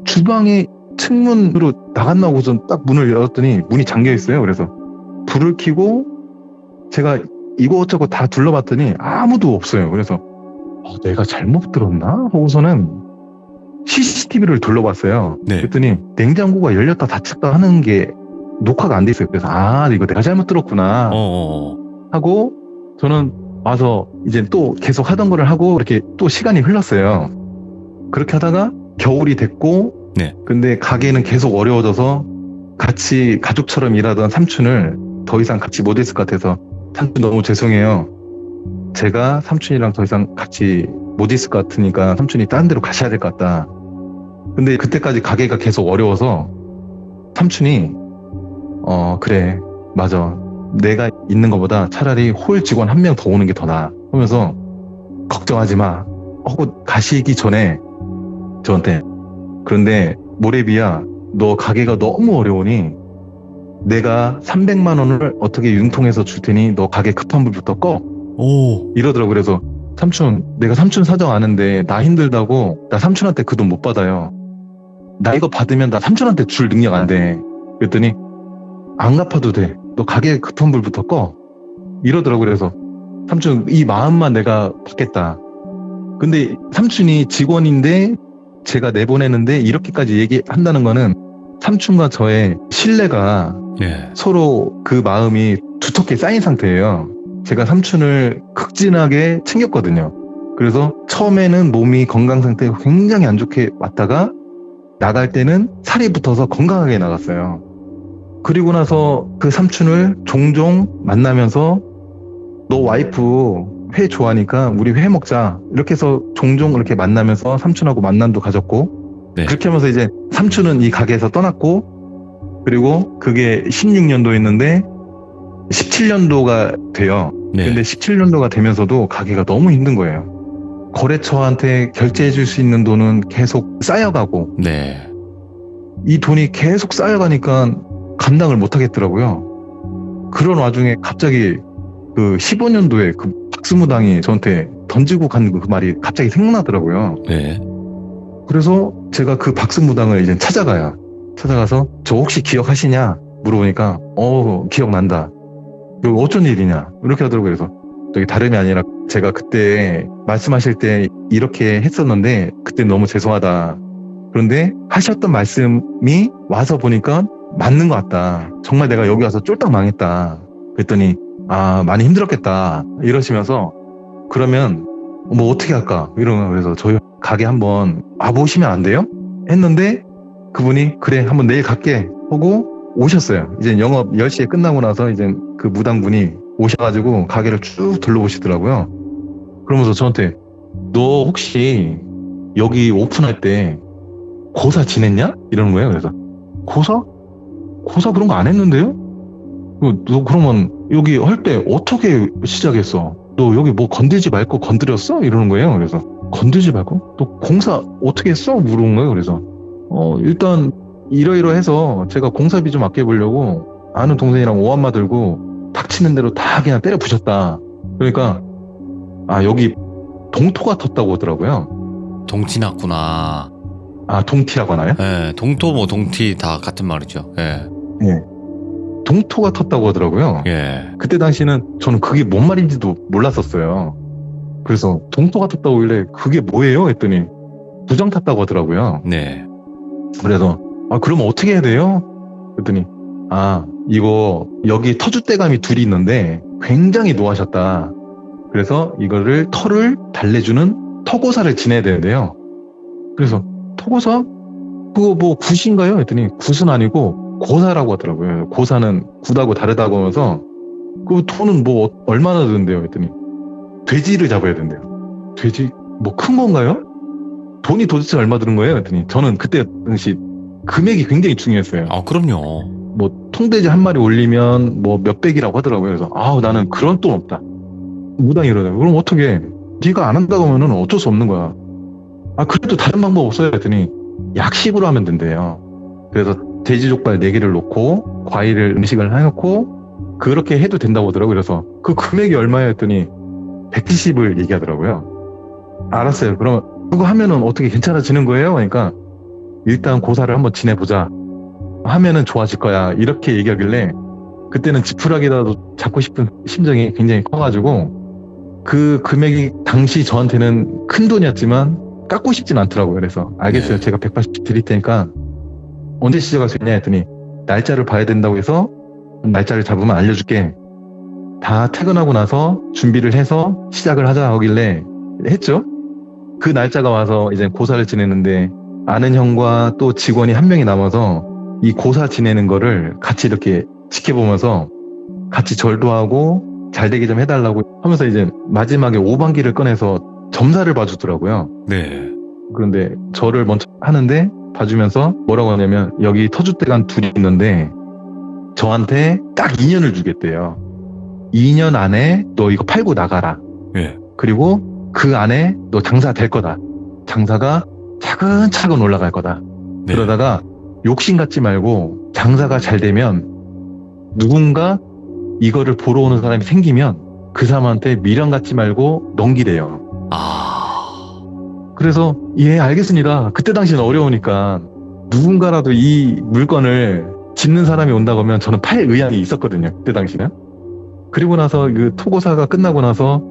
Speaker 2: 주방에 측문으로 나갔나 하고서 딱 문을 열었더니 문이 잠겨 있어요. 그래서 불을 켜고 제가 이것저것 다 둘러봤더니 아무도 없어요. 그래서 내가 잘못 들었나? 하고서는 CCTV를 둘러봤어요.
Speaker 1: 네.
Speaker 2: 그랬더니 냉장고가 열렸다 닫혔다 하는 게 녹화가 안 돼 있어요. 그래서 이거 내가 잘못 들었구나 하고 저는 와서 이제 또 계속 하던 거를 하고 이렇게 또 시간이 흘렀어요. 그렇게 하다가 겨울이 됐고
Speaker 1: 네.
Speaker 2: 근데 가게는 계속 어려워져서 같이 가족처럼 일하던 삼촌을 더 이상 같이 못 있을 것 같아서 삼촌 너무 죄송해요. 제가 삼촌이랑 더 이상 같이 못 있을 것 같으니까 삼촌이 다른 데로 가셔야 될 것 같다. 근데 그때까지 가게가 계속 어려워서 삼촌이 그래 맞아 내가 있는 것보다 차라리 홀 직원 한 명 더 오는 게 더 나아 하면서 걱정하지 마 하고 가시기 전에 저한테 그런데 모래비야 너 가게가 너무 어려우니 내가 300만 원을 어떻게 융통해서 줄 테니 너 가게 급한 불부터 꺼
Speaker 1: 오.
Speaker 2: 이러더라고. 그래서 삼촌 내가 삼촌 사정 아는데 나 힘들다고 나 삼촌한테 그 돈 못 받아요. 나 이거 받으면 나 삼촌한테 줄 능력 안 돼. 그랬더니 안 갚아도 돼. 너 가게 급한 불부터 꺼. 이러더라고. 그래서 삼촌 이 마음만 내가 받겠다. 근데 삼촌이 직원인데 제가 내보내는데 이렇게까지 얘기한다는 거는 삼촌과 저의 신뢰가
Speaker 1: 예.
Speaker 2: 서로 그 마음이 두텁게 쌓인 상태예요. 제가 삼촌을 극진하게 챙겼거든요. 그래서 처음에는 몸이 건강 상태가 굉장히 안 좋게 왔다가 나갈 때는 살이 붙어서 건강하게 나갔어요. 그리고 나서 그 삼촌을 종종 만나면서 너 와이프 회 좋아하니까 우리 회 먹자 이렇게 해서 종종 이렇게 만나면서 삼촌하고 만남도 가졌고
Speaker 1: 네.
Speaker 2: 그렇게 하면서 이제 삼촌은 이 가게에서 떠났고 그리고 그게 16년도였는데 17년도가 돼요.
Speaker 1: 네.
Speaker 2: 근데 17년도가 되면서도 가게가 너무 힘든 거예요. 거래처한테 결제해 줄 수 있는 돈은 계속 쌓여가고
Speaker 1: 네.
Speaker 2: 이 돈이 계속 쌓여가니까 감당을 못 하겠더라고요. 그런 와중에 갑자기 그 15년도에 그 박수무당이 저한테 던지고 간 그 말이 갑자기 생각나더라고요.
Speaker 1: 네.
Speaker 2: 그래서 제가 그 박수무당을 이제 찾아가요. 찾아가서 저 혹시 기억하시냐 물어보니까 기억난다. 이거 어쩐 일이냐 이렇게 하더라고요. 그래서 저기 다름이 아니라 제가 그때 말씀하실 때 이렇게 했었는데 그때 너무 죄송하다. 그런데 하셨던 말씀이 와서 보니까 맞는 것 같다. 정말 내가 여기 와서 쫄딱 망했다. 그랬더니 많이 힘들었겠다 이러시면서 그러면 뭐 어떻게 할까 이러면 그래서 저희 가게 한번 와보시면 안 돼요? 했는데 그분이 그래 한번 내일 갈게 하고 오셨어요. 이제 영업 10시에 끝나고 나서 이제 그 무당분이 오셔가지고 가게를 쭉 둘러보시더라고요. 그러면서 저한테 너 혹시 여기 오픈할 때 고사 지냈냐? 이러는 거예요. 그래서 고사? 고사 그런 거 안 했는데요? 너 그러면 여기 할 때 어떻게 시작했어? 너 여기 뭐 건들지 말고 건드렸어? 이러는 거예요. 그래서 건들지 말고? 너 공사 어떻게 했어? 물어본 거예요. 그래서 일단 이러이러해서 제가 공사비 좀 아껴보려고 아는 동생이랑 오한마 들고 닥치는 대로 다 그냥 때려 부셨다. 그러니까 여기 동토가 텄다고 하더라고요.
Speaker 1: 동티 났구나.
Speaker 2: 동티라고 하나요?
Speaker 1: 예. 동토 뭐 동티 다 같은 말이죠. 예.
Speaker 2: 예. 동토가 텄다고 하더라고요.
Speaker 1: 예.
Speaker 2: 그때 당시는 저는 그게 뭔 말인지도 몰랐었어요. 그래서 동토가 텄다고 하길래 그게 뭐예요? 했더니 부정 탔다고 하더라고요.
Speaker 1: 네.
Speaker 2: 그래서 그럼 어떻게 해야 돼요? 그랬더니 이거 여기 터줏대감이 둘이 있는데 굉장히 노하셨다. 그래서 이거를 터를 달래주는 터고사를 지내야 되는데요. 그래서 터고사? 그거 뭐 굿인가요? 했더니 굿은 아니고 고사라고 하더라고요. 고사는 굿하고 다르다고 하면서 그 돈은 뭐 얼마나 드는데요? 했더니 돼지를 잡아야 된대요. 돼지? 뭐 큰 건가요? 돈이 도대체 얼마 드는 거예요? 했더니 저는 그때 당시 금액이 굉장히 중요했어요.
Speaker 1: 그럼요.
Speaker 2: 뭐 통돼지 한 마리 올리면 뭐 몇백이라고 하더라고요. 그래서 나는 그런 돈 없다. 무당이 이러더라고요. 그럼 어떻게 네가 안 한다고 하면은 어쩔 수 없는 거야. 그래도 다른 방법 없어요? 했더니 약식으로 하면 된대요. 그래서 돼지족발 4개를 놓고 과일을 음식을 해놓고 그렇게 해도 된다고 하더라고요. 그래서 그 금액이 얼마예요? 했더니 170을 얘기하더라고요. 알았어요. 그럼 그거 하면은 어떻게 괜찮아지는 거예요? 그러니까 일단 고사를 한번 지내보자. 하면은 좋아질 거야. 이렇게 얘기하길래 그때는 지푸라기라도 잡고 싶은 심정이 굉장히 커가지고 그 금액이 당시 저한테는 큰 돈이었지만 깎고 싶진 않더라고요. 그래서 알겠어요. 제가 180 드릴 테니까 언제 시작할 수 있냐 했더니 날짜를 봐야 된다고 해서 날짜를 잡으면 알려줄게. 다 퇴근하고 나서 준비를 해서 시작을 하자 하길래 했죠. 그 날짜가 와서 이제 고사를 지내는데 아는 형과 또 직원이 한 명이 남아서 이 고사 지내는 거를 같이 이렇게 지켜보면서 같이 절도 하고 잘 되게 좀 해달라고 하면서 이제 마지막에 오방기를 꺼내서 점사를 봐주더라고요.
Speaker 1: 네.
Speaker 2: 그런데 절을 먼저 하는데 봐주면서 뭐라고 하냐면 여기 터줏대감 둘이 있는데 저한테 딱 2년을 주겠대요. 2년 안에 너 이거 팔고 나가라.
Speaker 1: 예.
Speaker 2: 그리고 그 안에 너 장사 될 거다. 장사가 차근차근 올라갈 거다.
Speaker 1: 네.
Speaker 2: 그러다가 욕심 갖지 말고 장사가 잘 되면 누군가 이거를 보러 오는 사람이 생기면 그 사람한테 미련 갖지 말고 넘기래요. 그래서 예 알겠습니다. 그때 당시는 어려우니까 누군가라도 이 물건을 짓는 사람이 온다고 하면 저는 팔 의향이 있었거든요. 그때 당시는. 그리고 나서 그 토고사가 끝나고 나서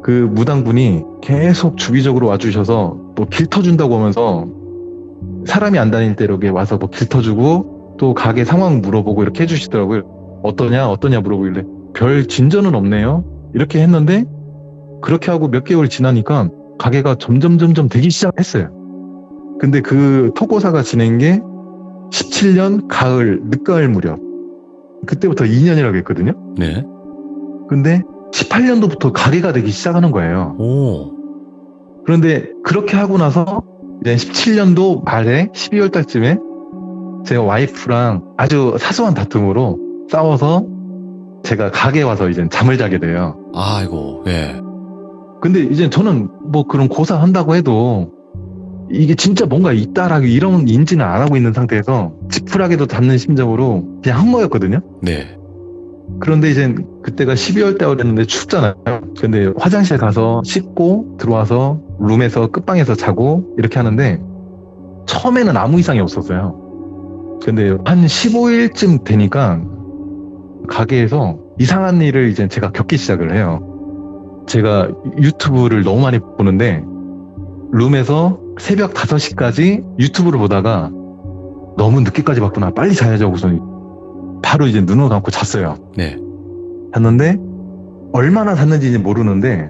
Speaker 2: 그 무당분이 계속 주기적으로 와주셔서 뭐 길 터준다고 하면서 사람이 안 다닐 때 이렇게 와서 뭐 길 터주고 또 가게 상황 물어보고 이렇게 해주시더라고요. 어떠냐 물어보길래 별 진전은 없네요. 이렇게 했는데 그렇게 하고 몇 개월 지나니까 가게가 점점 되기 시작했어요. 근데 그 토고사가 지낸 게 17년 가을, 늦가을 무렵. 그때부터 2년이라고 했거든요.
Speaker 1: 네.
Speaker 2: 근데 18년도부터 가게가 되기 시작하는 거예요.
Speaker 1: 오.
Speaker 2: 그런데 그렇게 하고 나서 이제 17년도 말에 12월 달쯤에 제가 와이프랑 아주 사소한 다툼으로 싸워서 제가 가게에 와서 이제 잠을 자게 돼요.
Speaker 1: 아이고, 예.
Speaker 2: 근데 이제 저는 뭐 그런 고사한다고 해도 이게 진짜 뭔가 있다라고 이런 인지는 안 하고 있는 상태에서 지푸라기도 잡는 심정으로 그냥 한 거였거든요.
Speaker 1: 네.
Speaker 2: 그런데 이제 그때가 12월 달이었는데 춥잖아요. 근데 화장실 가서 씻고 들어와서 룸에서 끝방에서 자고 이렇게 하는데 처음에는 아무 이상이 없었어요. 근데 한 15일쯤 되니까 가게에서 이상한 일을 이제 제가 겪기 시작을 해요. 제가 유튜브를 너무 많이 보는데 룸에서 새벽 5시까지 유튜브를 보다가 너무 늦게까지 봤구나. 빨리 자야지 하고서 바로 이제 눈을 감고 잤어요.
Speaker 1: 네.
Speaker 2: 잤는데 얼마나 잤는지 모르는데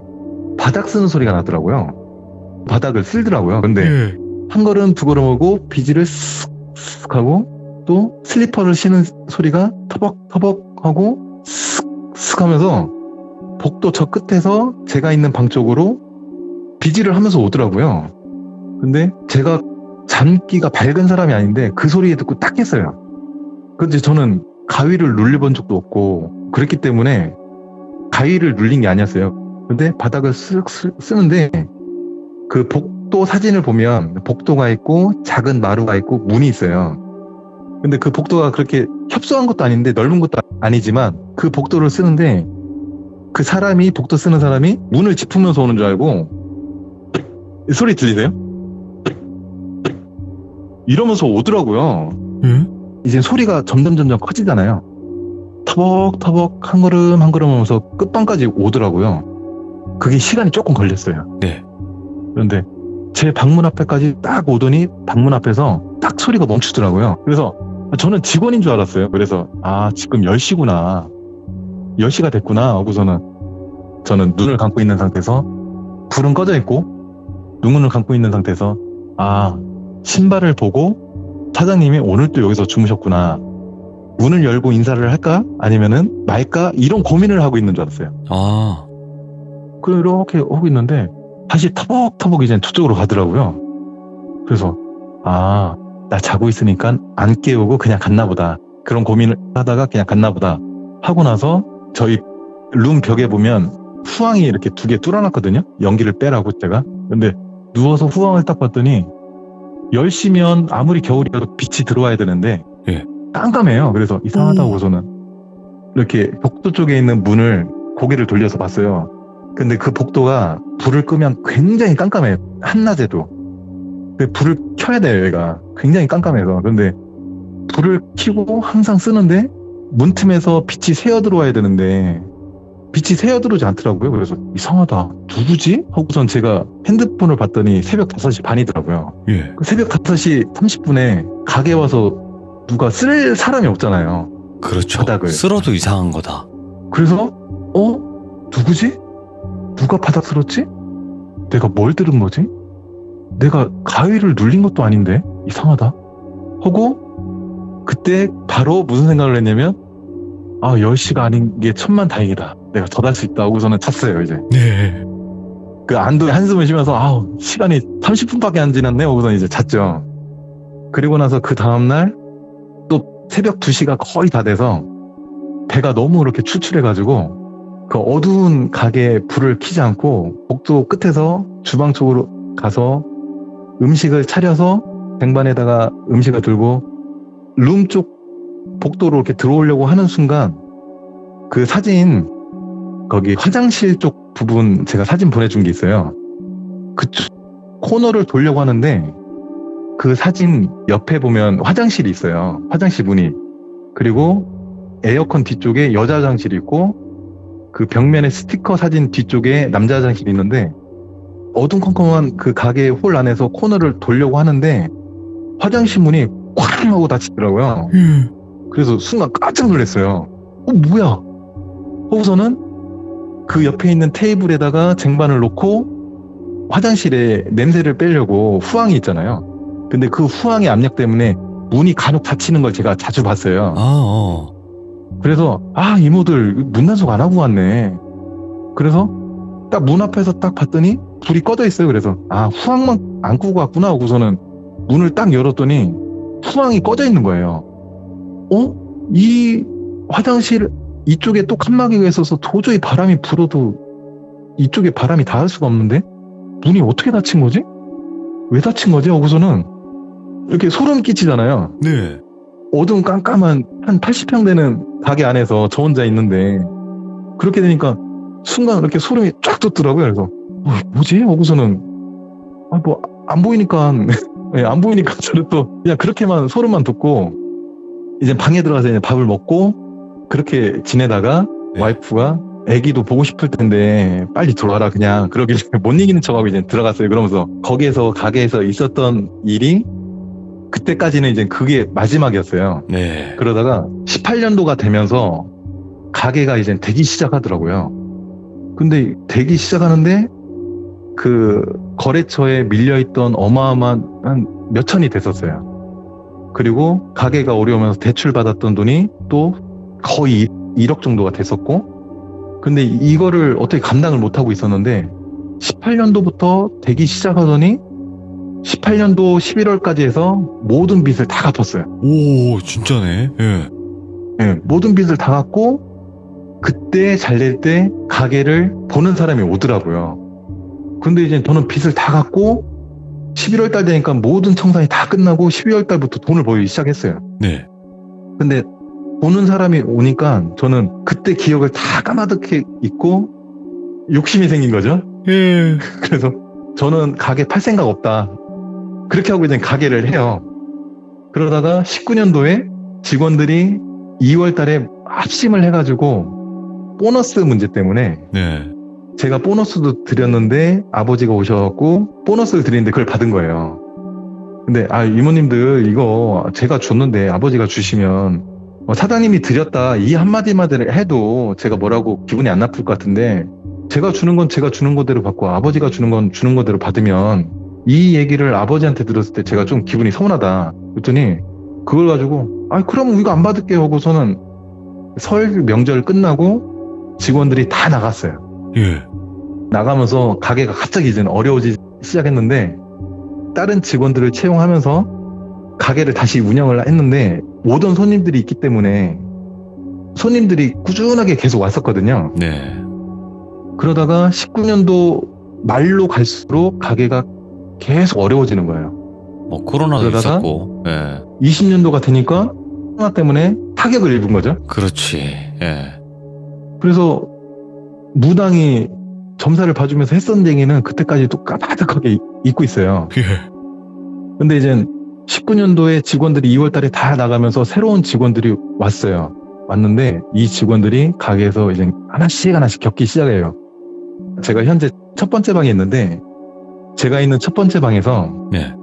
Speaker 2: 바닥 쓰는 소리가 나더라고요. 바닥을 쓸더라고요. 근데 한 걸음 두 걸음 오고 비지를 쓱쓱 하고 또 슬리퍼를 신는 소리가 터벅터벅 하고 쓱쓱 하면서 복도 저 끝에서 제가 있는 방 쪽으로 비지를 하면서 오더라고요. 근데 제가 잠기가 밝은 사람이 아닌데 그 소리 듣고 딱 깼어요. 근데 저는 가위를 눌려본 적도 없고 그랬기 때문에 가위를 눌린 게 아니었어요. 근데 바닥을 쓱 쓰는데 그 복도 사진을 보면 복도가 있고 작은 마루가 있고 문이 있어요. 근데 그 복도가 그렇게 협소한 것도 아닌데 넓은 것도 아니지만 그 복도를 쓰는데 그 사람이 복도 쓰는 사람이 문을 짚으면서 오는 줄 알고 소리 들리세요? 이러면서 오더라고요. 이제 소리가 점점 커지잖아요. 터벅터벅 한 걸음 하면서 끝방까지 오더라고요. 그게 시간이 조금 걸렸어요.
Speaker 1: 네.
Speaker 2: 그런데 제 방문 앞에까지 딱 오더니 방문 앞에서 딱 소리가 멈추더라고요. 그래서 저는 직원인 줄 알았어요. 그래서 지금 10시구나. 10시가 됐구나 하고서는 저는 눈을 감고 있는 상태에서 불은 꺼져 있고 눈을 감고 있는 상태에서 신발을 보고 사장님이 오늘 또 여기서 주무셨구나. 문을 열고 인사를 할까? 아니면은 말까? 이런 고민을 하고 있는 줄 알았어요. 그렇게 하고 있는데 다시 터벅터벅 이제 저쪽으로 가더라고요. 그래서 나 자고 있으니까 안 깨우고 그냥 갔나 보다. 그런 고민을 하다가 그냥 갔나 보다 하고 나서 저희 룸 벽에 보면 후황이 이렇게 2개 뚫어놨거든요. 연기를 빼라고 제가. 근데 누워서 후황을 딱 봤더니 10시면 아무리 겨울이라도 빛이 들어와야 되는데 깜깜해요. 그래서 이상하다고서는 이렇게 복도 쪽에 있는 문을 고개를 돌려서 봤어요. 근데 그 복도가 불을 끄면 굉장히 깜깜해요. 한낮에도. 불을 켜야 돼요, 얘가. 굉장히 깜깜해서. 근데 불을 켜고 항상 쓰는데 문틈에서 빛이 새어 들어와야 되는데 빛이 새어 들어오지 않더라고요. 그래서 이상하다. 누구지? 하고선 제가 핸드폰을 봤더니 새벽 5시 반이더라고요. 새벽 5시 30분에 가게 와서 누가 쓸 사람이 없잖아요.
Speaker 1: 그렇죠.
Speaker 2: 바닥을.
Speaker 1: 쓸어도 이상한 거다.
Speaker 2: 그래서 누구지? 누가 바닥 쓸었지? 내가 뭘 들은 거지? 내가 가위를 눌린 것도 아닌데 이상하다 하고 그때 바로 무슨 생각을 했냐면 10시가 아닌 게 천만다행이다. 내가 더 잘 수 있다 하고서는 잤어요 이제.
Speaker 1: 네.
Speaker 2: 그 안도의 한숨을 쉬면서 시간이 30분밖에 안 지났네 하고서는 이제 잤죠. 그리고 나서 그 다음날 또 새벽 2시가 거의 다 돼서 배가 너무 그렇게 출출해가지고 그 어두운 가게에 불을 켜지 않고 복도 끝에서 주방 쪽으로 가서 음식을 차려서 쟁반에다가 음식을 들고 룸 쪽 복도로 이렇게 들어오려고 하는 순간 그 사진 거기 화장실 쪽 부분 제가 사진 보내준 게 있어요. 그쪽 코너를 돌려고 하는데 그 사진 옆에 보면 화장실이 있어요. 화장실 문이. 그리고 에어컨 뒤쪽에 여자 화장실이 있고 그 벽면에 스티커 사진 뒤쪽에 남자 화장실이 있는데 어둠컴컴한 그 가게 홀 안에서 코너를 돌려고 하는데 화장실 문이 쾅 하고 닫히더라고요. 그래서 순간 깜짝 놀랐어요. 뭐야? 하고서는 그 옆에 있는 테이블에다가 쟁반을 놓고 화장실에 냄새를 빼려고 후황이 있잖아요. 근데 그 후황의 압력 때문에 문이 간혹 닫히는 걸 제가 자주 봤어요. 그래서 이모들 문 단속 안 하고 왔네. 그래서 딱 문 앞에서 딱 봤더니 불이 꺼져 있어요. 그래서 후황만 안 끄고 왔구나 하고서는 문을 딱 열었더니 후황이 꺼져 있는 거예요. 이 화장실 이쪽에 또 칸막이가 있어서 도저히 바람이 불어도 이쪽에 바람이 닿을 수가 없는데 문이 어떻게 닫힌 거지? 왜 닫힌 거지? 하고서는 이렇게 소름 끼치잖아요.
Speaker 1: 네.
Speaker 2: 어두운 깜깜한 한 80평 되는 가게 안에서 저 혼자 있는데 그렇게 되니까 순간 이렇게 소름이 쫙 돋더라고요. 그래서 뭐지? 하고서는 뭐 안 보이니까 네, 안 보이니까 저는 또 그냥 그렇게만 소름만 돋고 이제 방에 들어가서 이제 밥을 먹고 그렇게 지내다가
Speaker 1: 네.
Speaker 2: 와이프가 애기도 보고 싶을 텐데 빨리 들어와라 그냥 그러길래 못 이기는 척하고 이제 들어갔어요. 그러면서 거기에서 가게에서 있었던 일이 그때까지는 이제 그게 마지막이었어요.
Speaker 1: 네.
Speaker 2: 그러다가 18년도가 되면서 가게가 이제 되기 시작하더라고요. 근데 되기 시작하는데 그 거래처에 밀려있던 어마어마한 한 몇천이 됐었어요. 그리고 가게가 어려우면서 대출 받았던 돈이 또 거의 1억 정도가 됐었고 근데 이거를 어떻게 감당을 못하고 있었는데 18년도부터 되기 시작하더니 18년도 11월까지 해서 모든 빚을 다 갚았어요.
Speaker 1: 오, 진짜네. 예.
Speaker 2: 네, 모든 빚을 다 갚고 그때 잘 될 때 가게를 보는 사람이 오더라고요. 근데 이제 저는 빚을 다 갚고 11월 달 되니까 모든 청산이 다 끝나고 12월 달부터 돈을 벌기 시작했어요.
Speaker 1: 네.
Speaker 2: 근데 보는 사람이 오니까 저는 그때 기억을 다 까마득히 잊고 욕심이 생긴 거죠.
Speaker 1: 예.
Speaker 2: 그래서 저는 가게 팔 생각 없다. 그렇게 하고 이제 가게를 해요. 그러다가 19년도에 직원들이 2월 달에 합심을 해가지고 보너스 문제 때문에
Speaker 1: 네.
Speaker 2: 제가 보너스도 드렸는데 아버지가 오셔갖고 보너스를 드리는데 그걸 받은 거예요. 근데 이모님들 이거 제가 줬는데 아버지가 주시면 사장님이 드렸다 이 한마디만 해도 제가 뭐라고 기분이 안 나쁠 것 같은데 제가 주는 건 제가 주는 거대로 받고 아버지가 주는 건 주는 거대로 받으면 이 얘기를 아버지한테 들었을 때 제가 좀 기분이 서운하다. 그랬더니 그걸 가지고 그럼 이거 안 받을게요 하고서는 설 명절 끝나고 직원들이 다 나갔어요.
Speaker 1: 예.
Speaker 2: 나가면서 가게가 갑자기 이제는 어려워지기 시작했는데 다른 직원들을 채용하면서 가게를 다시 운영을 했는데 오던 손님들이 있기 때문에 손님들이 꾸준하게 계속 왔었거든요.
Speaker 1: 네.
Speaker 2: 그러다가 19년도 말로 갈수록 가게가 계속 어려워지는 거예요.
Speaker 1: 뭐 코로나도
Speaker 2: 그러다가
Speaker 1: 있었고. 예.
Speaker 2: 20년도가 되니까 코로나 때문에 타격을 입은 거죠.
Speaker 1: 그렇지. 예.
Speaker 2: 그래서 무당이 점사를 봐주면서 했던 얘기는 그때까지 또 까마득하게 잊고 있어요.
Speaker 1: 예.
Speaker 2: 근데 이제 19년도에 직원들이 2월 달에 다 나가면서 새로운 직원들이 왔어요. 왔는데 이 직원들이 가게에서 이제 하나씩 겪기 시작해요. 제가 현재 첫 번째 방에 있는데 제가 있는 첫 번째 방에서
Speaker 1: 네.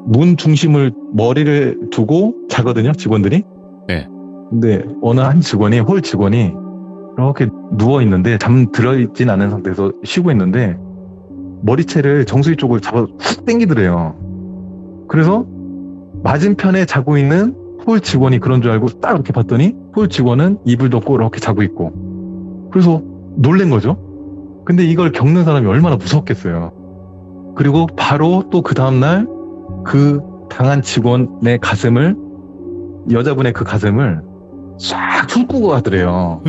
Speaker 2: 문 중심을 머리를 두고 자거든요, 직원들이.
Speaker 1: 네.
Speaker 2: 근데 어느 한 직원이, 홀 직원이 이렇게 누워있는데 잠 들어있진 않은 상태에서 쉬고 있는데 머리채를 정수리 쪽을 잡아 훅 당기더래요. 그래서 맞은편에 자고 있는 홀 직원이 그런 줄 알고 딱 이렇게 봤더니 홀 직원은 이불 덮고 이렇게 자고 있고 그래서 놀란 거죠. 근데 이걸 겪는 사람이 얼마나 무섭겠어요. 그리고 바로 또 그 다음날 그 당한 직원의 가슴을, 여자분의 그 가슴을 싹 훑고 가더래요.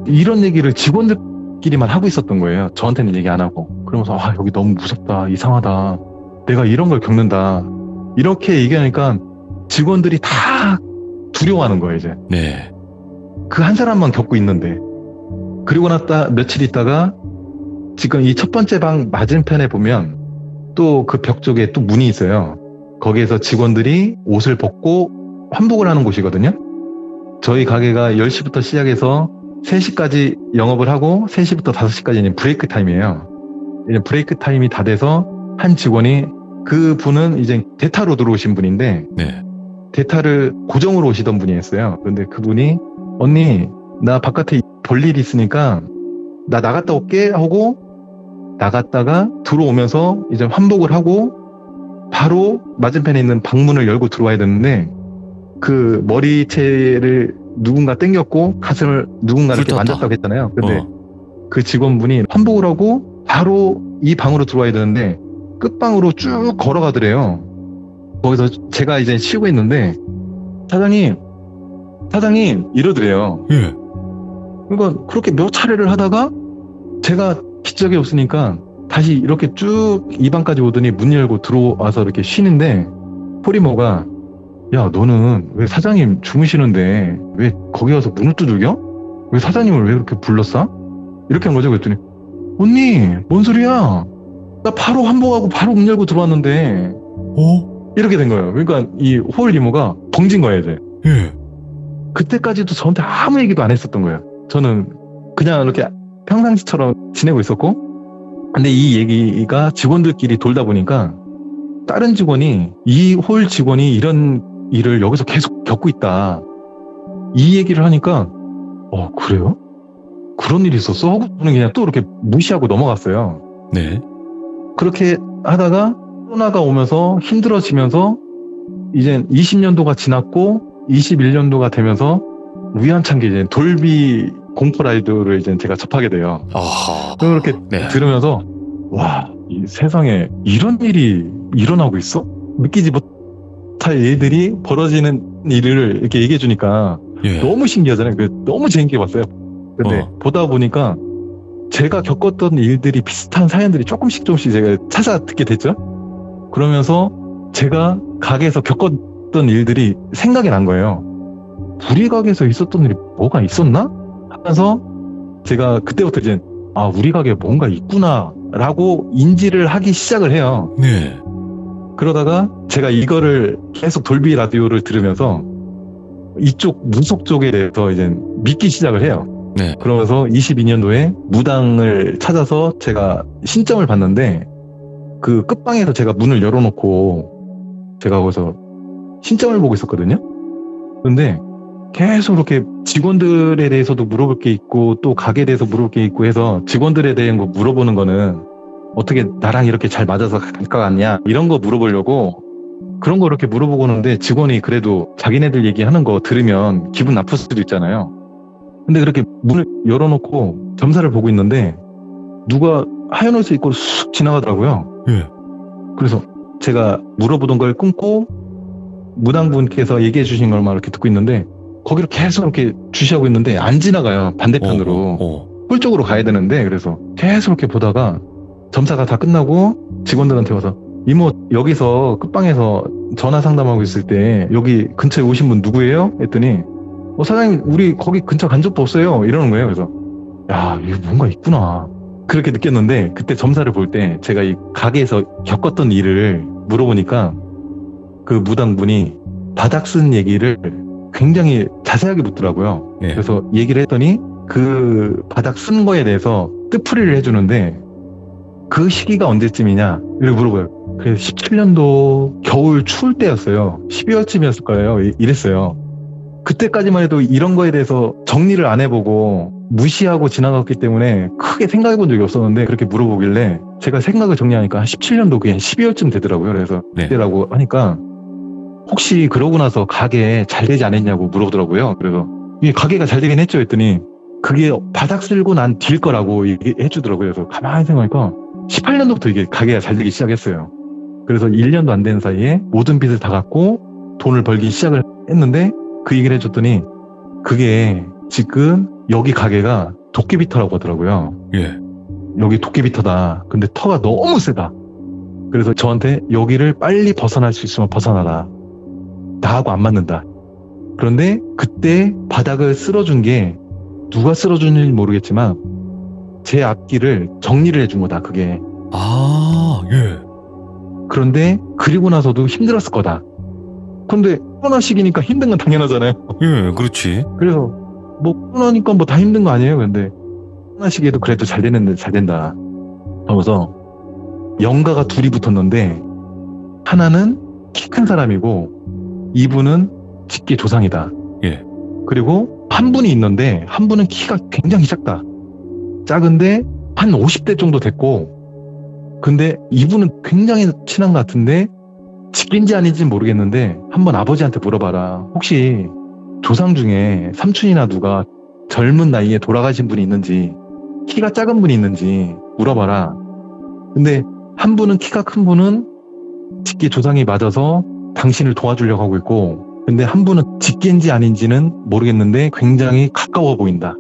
Speaker 2: 이런 얘기를 직원들끼리만 하고 있었던 거예요. 저한테는 얘기 안 하고. 그러면서 여기 너무 무섭다, 이상하다, 내가 이런 걸 겪는다, 이렇게 얘기하니까 직원들이 다 두려워하는 거예요. 이제
Speaker 1: 네.
Speaker 2: 그 한 사람만 겪고 있는데. 그리고 며칠 있다가 지금 이 첫 번째 방 맞은편에 보면 또 그 벽 쪽에 또 문이 있어요. 거기에서 직원들이 옷을 벗고 환복을 하는 곳이거든요. 저희 가게가 10시부터 시작해서 3시까지 영업을 하고 3시부터 5시까지는 브레이크 타임이에요. 이제 브레이크 타임이 다 돼서 한 직원이, 그 분은 이제 대타로 들어오신 분인데
Speaker 1: 네.
Speaker 2: 대타를 고정으로 오시던 분이었어요. 그런데 그분이 언니 나 바깥에 볼 일이 있으니까 나 나갔다 올게 하고 나갔다가 들어오면서 이제 환복을 하고 바로 맞은편에 있는 방문을 열고 들어와야 되는데 그 머리채를 누군가 당겼고 가슴을 누군가 이렇게 만졌다고 했잖아요. 근데 그 직원분이 환복을 하고 바로 이 방으로 들어와야 되는데 끝방으로 쭉 걸어가더래요. 거기서 제가 이제 쉬고 있는데 사장님 이러더래요.
Speaker 1: 예.
Speaker 2: 그러니까 그렇게 몇 차례를 하다가 제가 기적이 없으니까 다시 이렇게 쭉 이 방까지 오더니 문 열고 들어와서 이렇게 쉬는데 포리모가 야 너는 왜 사장님 주무시는데 왜 거기 와서 문을 두들겨? 왜 사장님을 왜 그렇게 불렀어? 이렇게 한 거죠. 그랬더니 언니 뭔 소리야? 나 바로 환복하고 바로 문 열고 들어왔는데 이렇게 된 거예요. 그러니까 이 호울 이모가 벙진 거예요 이제.
Speaker 1: 예.
Speaker 2: 그때까지도 저한테 아무 얘기도 안 했었던 거예요. 저는 그냥 이렇게 평상시처럼 지내고 있었고, 근데 이 얘기가 직원들끼리 돌다 보니까 다른 직원이, 이 홀 직원이 이런 일을 여기서 계속 겪고 있다, 이 얘기를 하니까 그래요? 그런 일이 있었어? 하고 저는 그냥 또 이렇게 무시하고 넘어갔어요.
Speaker 1: 네.
Speaker 2: 그렇게 하다가 코로나가 오면서 힘들어지면서 이제 20년도가 지났고 21년도가 되면서 우연찮게 이제 돌비 공포 라이드를 이제 제가 접하게 돼요. 그렇게 들으면서 와, 이 세상에 이런 일이 일어나고 있어? 믿기지 못할 일들이 벌어지는 일을 이렇게 얘기해 주니까 너무 신기하잖아요. 너무 재밌게 봤어요. 근데 보다 보니까 제가 겪었던 일들이, 비슷한 사연들이 조금씩 제가 찾아 듣게 됐죠. 그러면서 제가 가게에서 겪었던 일들이 생각이 난 거예요. 우리 가게에서 있었던 일이 뭐가 있었나? 하면서 제가 그때부터 이제 우리 가게에 뭔가 있구나 라고 인지를 하기 시작을 해요.
Speaker 1: 네.
Speaker 2: 그러다가 제가 이거를 계속 돌비 라디오를 들으면서 이쪽 무속 쪽에 대해서 이제 믿기 시작을 해요.
Speaker 1: 네.
Speaker 2: 그러면서 22년도에 무당을 찾아서 제가 신점을 봤는데 그 끝방에서 제가 문을 열어놓고 제가 거기서 신점을 보고 있었거든요. 그런데 계속 이렇게 직원들에 대해서도 물어볼 게 있고 또 가게에 대해서 물어볼 게 있고 해서 직원들에 대한 거 물어보는 거는 어떻게 나랑 이렇게 잘 맞아서 갈 것 같냐 이런 거 물어보려고 그런 거 이렇게 물어보고 오는데 직원이 그래도 자기네들 얘기하는 거 들으면 기분 나쁠 수도 있잖아요. 근데 그렇게 문을 열어놓고 점사를 보고 있는데 누가 하얀 옷을 입고 쑥 지나가더라고요. 그래서 제가 물어보던 걸 끊고 무당분께서 얘기해 주신 걸만 이렇게 듣고 있는데 거기로 계속 이렇게 주시하고 있는데 안 지나가요. 반대편으로 홀 쪽으로 가야 되는데 그래서 계속 이렇게 보다가 점사가 다 끝나고 직원들한테 와서 이모 여기서 끝방에서 전화 상담하고 있을 때 여기 근처에 오신 분 누구예요? 했더니 사장님 우리 거기 근처 간 적도 없어요 이러는 거예요. 그래서 야 이거 뭔가 있구나 그렇게 느꼈는데 그때 점사를 볼 때 제가 이 가게에서 겪었던 일을 물어보니까 그 무당분이 바닥 쓴 얘기를 굉장히 자세하게 묻더라고요. 그래서 얘기를 했더니 그 바닥 쓴 거에 대해서 뜻풀이를 해주는데 그 시기가 언제쯤이냐 이렇게 물어봐요. 그래서 17년도 겨울 추울 때였어요. 12월쯤이었을 거예요. 이랬어요. 그때까지만 해도 이런 거에 대해서 정리를 안 해보고 무시하고 지나갔기 때문에 크게 생각해 본 적이 없었는데 그렇게 물어보길래 제가 생각을 정리하니까 한 17년도 그냥 12월쯤 되더라고요. 그래서 그때라고 하니까 혹시 그러고 나서 가게 잘 되지 않았냐고 물어보더라고요. 그래서 이게 가게가 잘 되긴 했죠 했더니 그게 바닥 쓸고 난 뒤일 거라고 얘기해 주더라고요. 그래서 가만히 생각하니까 18년도부터 이게 가게가 잘 되기 시작했어요. 그래서 1년도 안 된 사이에 모든 빚을 다 갚고 돈을 벌기 시작을 했는데 그 얘기를 해줬더니 그게 지금 여기 가게가 도깨비터라고 하더라고요.
Speaker 1: 예.
Speaker 2: 여기 도깨비터다. 근데 터가 너무 세다. 그래서 저한테 여기를 빨리 벗어날 수 있으면 벗어나라. 나하고 안 맞는다. 그런데 그때 바닥을 쓸어준 게 누가 쓸어준지 모르겠지만 제 앞길을 정리를 해준 거다. 그게.
Speaker 1: 아, 예.
Speaker 2: 그런데 그리고 나서도 힘들었을 거다. 근데 코로나 시기니까 힘든 건 당연하잖아요.
Speaker 1: 예, 그렇지.
Speaker 2: 그래서 뭐 코로나니까 뭐 다 힘든 거 아니에요. 근데 코로나 시기에도 그래도 잘 되는데 잘 된다. 하면서 영가가 둘이 붙었는데 하나는 키 큰 사람이고 이분은 직계 조상이다.
Speaker 1: 예.
Speaker 2: 그리고 한 분이 있는데 한 분은 키가 굉장히 작다. 작은데 한 50대 정도 됐고 근데 이분은 굉장히 친한 것 같은데 직계인지 아닌지 모르겠는데 한번 아버지한테 물어봐라. 혹시 조상 중에 삼촌이나 누가 젊은 나이에 돌아가신 분이 있는지 키가 작은 분이 있는지 물어봐라. 근데 한 분은 키가 큰 분은 직계 조상이 맞아서 당신을 도와주려고 하고 있고 근데 한 분은 직계인지 아닌지는 모르겠는데 굉장히 가까워 보인다.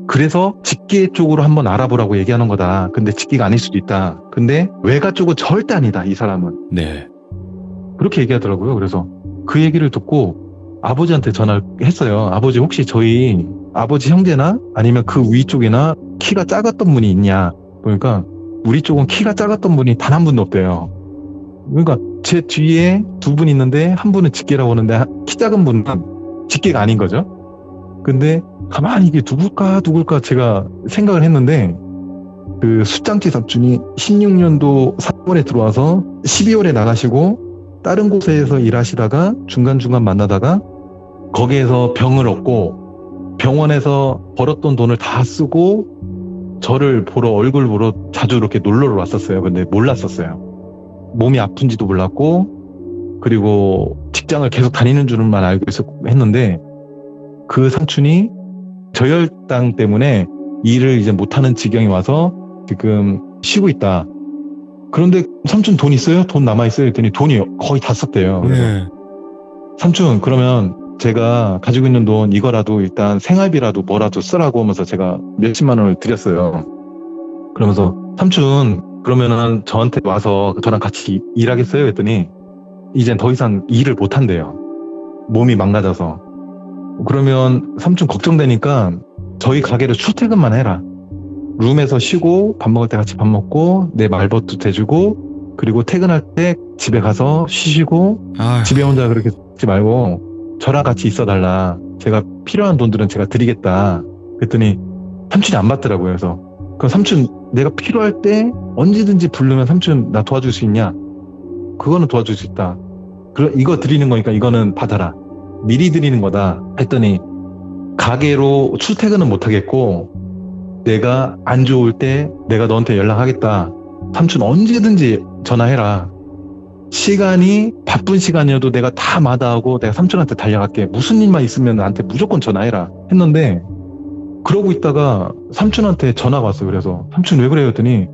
Speaker 2: 그래서 직계 쪽으로 한번 알아보라고 얘기하는 거다. 근데 직계가 아닐 수도 있다. 근데 외가 쪽은 절대 아니다. 이 사람은.
Speaker 1: 네.
Speaker 2: 그렇게 얘기하더라고요. 그래서 그 얘기를 듣고 아버지한테 전화를 했어요. 아버지 혹시 저희 아버지 형제나 아니면 그 위쪽이나 키가 작았던 분이 있냐. 그러니까 우리 쪽은 키가 작았던 분이 단 한 분도 없대요. 그러니까 제 뒤에 두 분 있는데 한 분은 직계라고 하는데 키 작은 분은 직계가 아닌 거죠. 근데 가만히 이게 누굴까 제가 생각을 했는데 그 숫장치 삼촌이 16년도 3월에 들어와서 12월에 나가시고 다른 곳에서 일하시다가 중간중간 만나다가 거기에서 병을 얻고 병원에서 벌었던 돈을 다 쓰고 저를 보러 얼굴 보러 자주 이렇게 놀러를 왔었어요. 근데 몰랐었어요. 몸이 아픈지도 몰랐고 그리고 직장을 계속 다니는 줄만 알고 했는데 그 삼촌이 저혈당 때문에 일을 이제 못하는 지경이 와서 지금 쉬고 있다. 그런데 삼촌 돈 있어요? 돈 남아있어요? 했더니 돈이 거의 다 썼대요. 그래서
Speaker 1: 네.
Speaker 2: 삼촌 그러면 제가 가지고 있는 돈 이거라도 일단 생활비라도 뭐라도 쓰라고 하면서 제가 몇십만 원을 드렸어요. 그러면서 삼촌 그러면은 저한테 와서 저랑 같이 일하겠어요? 했더니 이젠 더 이상 일을 못 한대요. 몸이 망가져서. 그러면 삼촌 걱정되니까 저희 가게를 출퇴근만 해라. 룸에서 쉬고 밥 먹을 때 같이 밥 먹고 내 말벗도 대주고 그리고 퇴근할 때 집에 가서 쉬시고
Speaker 1: 아휴.
Speaker 2: 집에 혼자 그렇게 있지 말고 저랑 같이 있어달라. 제가 필요한 돈들은 제가 드리겠다. 그랬더니 삼촌이 안 받더라고요. 그래서 그럼 삼촌 내가 필요할 때 언제든지 부르면 삼촌 나 도와줄 수 있냐? 그거는 도와줄 수 있다. 이거 드리는 거니까 이거는 받아라. 미리 드리는 거다. 했더니 가게로 출퇴근은 못 하겠고 내가 안 좋을 때 내가 너한테 연락하겠다. 삼촌 언제든지 전화해라. 시간이 바쁜 시간이어도 내가 다 마다하고 내가 삼촌한테 달려갈게. 무슨 일만 있으면 나한테 무조건 전화해라. 했는데 그러고 있다가 삼촌한테 전화가 왔어요. 그래서 삼촌 왜 그래요? 했더니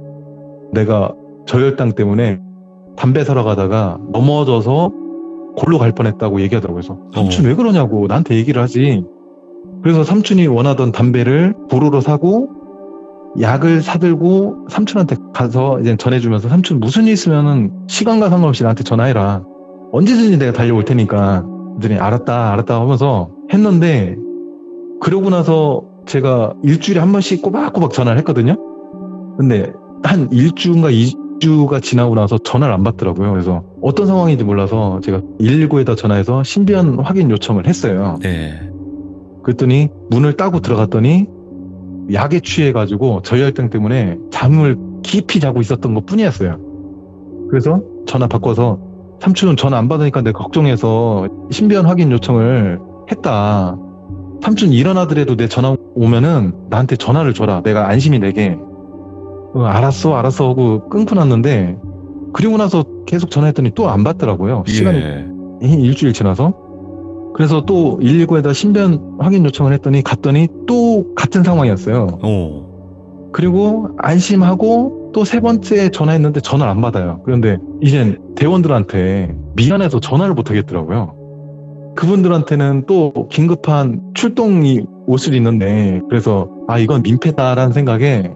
Speaker 2: 내가 저혈당 때문에 담배 사러 가다가 넘어져서 골로 갈 뻔했다고 얘기하더라고요. 그래서 삼촌 왜 그러냐고 나한테 얘기를 하지. 그래서 삼촌이 원하던 담배를 보로로 사고 약을 사들고 삼촌한테 가서 이제 전해주면서 삼촌 무슨 일 있으면은 시간과 상관없이 나한테 전화해라. 언제든지 내가 달려올 테니까. 그랬더니 알았다 하면서 했는데 그러고 나서 제가 일주일에 한 번씩 꼬박꼬박 전화를 했거든요. 근데 한 1주인가 2주가 지나고 나서 전화를 안 받더라고요. 그래서 어떤 상황인지 몰라서 제가 119에다 전화해서 신변 확인 요청을 했어요.
Speaker 1: 네.
Speaker 2: 그랬더니 문을 따고 들어갔더니 약에 취해가지고 저혈당 때문에 잠을 깊이 자고 있었던 것 뿐이었어요. 그래서 전화 바꿔서 삼촌 전화 안 받으니까 내가 걱정해서 신변 확인 요청을 했다. 삼촌 일어나더라도 내 전화 오면은 나한테 전화를 줘라. 내가 안심이 되게. 알았어 하고 끊고 났는데 그리고 나서 계속 전화했더니 또 안 받더라고요. 시간이 일주일 지나서. 그래서 또 119에다 신변 확인 요청을 했더니 갔더니 또 같은 상황이었어요. 그리고 안심하고 또 세 번째 전화했는데 전화를 안 받아요. 그런데 이젠 대원들한테 미안해서 전화를 못 하겠더라고요. 그분들한테는 또 긴급한 출동이 올 수도 있는데, 그래서 이건 민폐다라는 생각에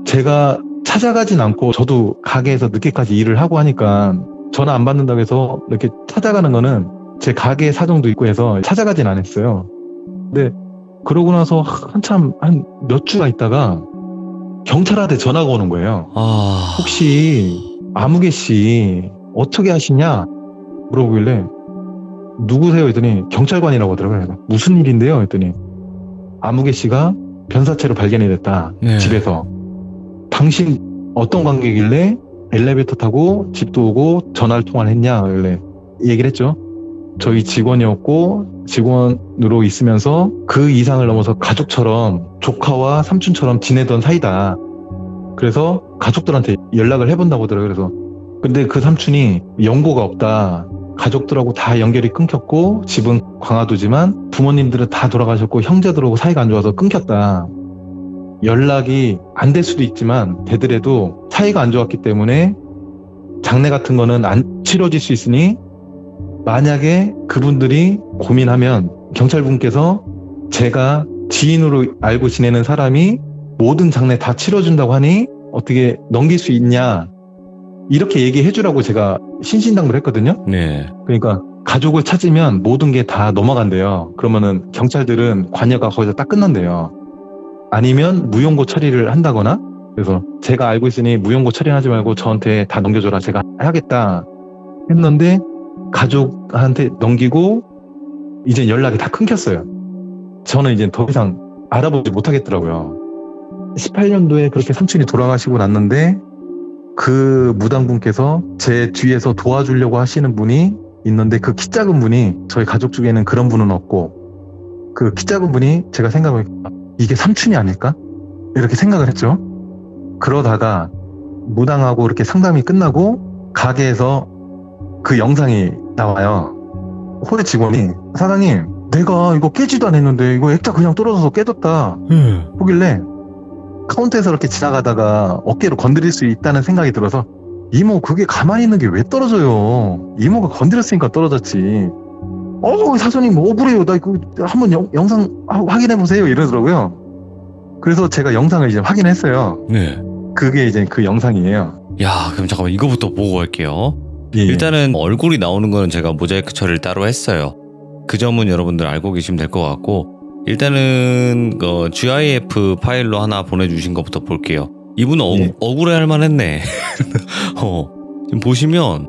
Speaker 2: 제가 찾아가진 않고, 저도 가게에서 늦게까지 일을 하고 하니까 전화 안 받는다고 해서 이렇게 찾아가는 거는 제 가게 사정도 있고 해서 찾아가진 않았어요. 근데 그러고 나서 한참 한 몇 주가 있다가 경찰한테 전화가 오는 거예요. 혹시 아무개 씨 어떻게 하시냐 물어보길래 누구세요 했더니 경찰관이라고 하더라고요. 무슨 일인데요 했더니 아무개 씨가 변사체로 발견이 됐다.
Speaker 1: 네.
Speaker 2: 집에서. 당신 어떤 관계길래 엘리베이터 타고 집도 오고 전화를 통화를 했냐 원래 얘기를 했죠. 저희 직원이었고 직원으로 있으면서 그 이상을 넘어서 가족처럼, 조카와 삼촌처럼 지내던 사이다. 그래서 가족들한테 연락을 해본다고 하더라고요. 그래서 근데 그 삼촌이 연고가 없다. 가족들하고 다 연결이 끊겼고, 집은 광화도지만 부모님들은 다 돌아가셨고 형제들하고 사이가 안 좋아서 끊겼다. 연락이 안 될 수도 있지만 되더라도 사이가 안 좋았기 때문에 장례 같은 거는 안 치러질 수 있으니, 만약에 그분들이 고민하면 경찰분께서 제가 지인으로 알고 지내는 사람이 모든 장례 다 치러준다고 하니 어떻게 넘길 수 있냐, 이렇게 얘기해 주라고 제가 신신당부를 했거든요.
Speaker 1: 네.
Speaker 2: 그러니까 가족을 찾으면 모든 게 다 넘어간대요. 그러면은 경찰들은 관여가 거기서 딱 끝난대요. 아니면 무용고 처리를 한다거나. 그래서 제가 알고 있으니 무용고 처리하지 말고 저한테 다 넘겨줘라, 제가 하겠다 했는데, 가족한테 넘기고 이제 연락이 다 끊겼어요. 저는 이제 더 이상 알아보지 못하겠더라고요. 18년도에 그렇게 삼촌이 돌아가시고 났는데, 그 무당분께서 제 뒤에서 도와주려고 하시는 분이 있는데, 그 키 작은 분이, 저희 가족 중에는 그런 분은 없고, 그 키 작은 분이 제가 생각을, 이게 삼촌이 아닐까? 이렇게 생각을 했죠. 그러다가 무당하고 이렇게 상담이 끝나고 가게에서 그 영상이 나와요. 홀의 직원이, 사장님 내가 이거 깨지도 않았는데 이거 액자 그냥 떨어져서 깨졌다 보길래, 카운터에서 이렇게 지나가다가 어깨로 건드릴 수 있다는 생각이 들어서, 이모 그게 가만히 있는 게 왜 떨어져요? 이모가 건드렸으니까 떨어졌지. 사장님 억울해요. 나 이거 한번 영상 확인해 보세요 이러더라고요. 그래서 제가 영상을 이제 확인했어요.
Speaker 1: 네.
Speaker 2: 그게 이제 그 영상이에요.
Speaker 1: 야, 그럼 잠깐만 이거부터 보고 갈게요.
Speaker 2: 예.
Speaker 1: 일단은 얼굴이 나오는 거는 제가 모자이크 처리를 따로 했어요. 그 점은 여러분들 알고 계시면 될 것 같고, 일단은 GIF 파일로 하나 보내주신 것부터 볼게요. 이분은
Speaker 2: 예.
Speaker 1: 억울해할 만했네. 지금 보시면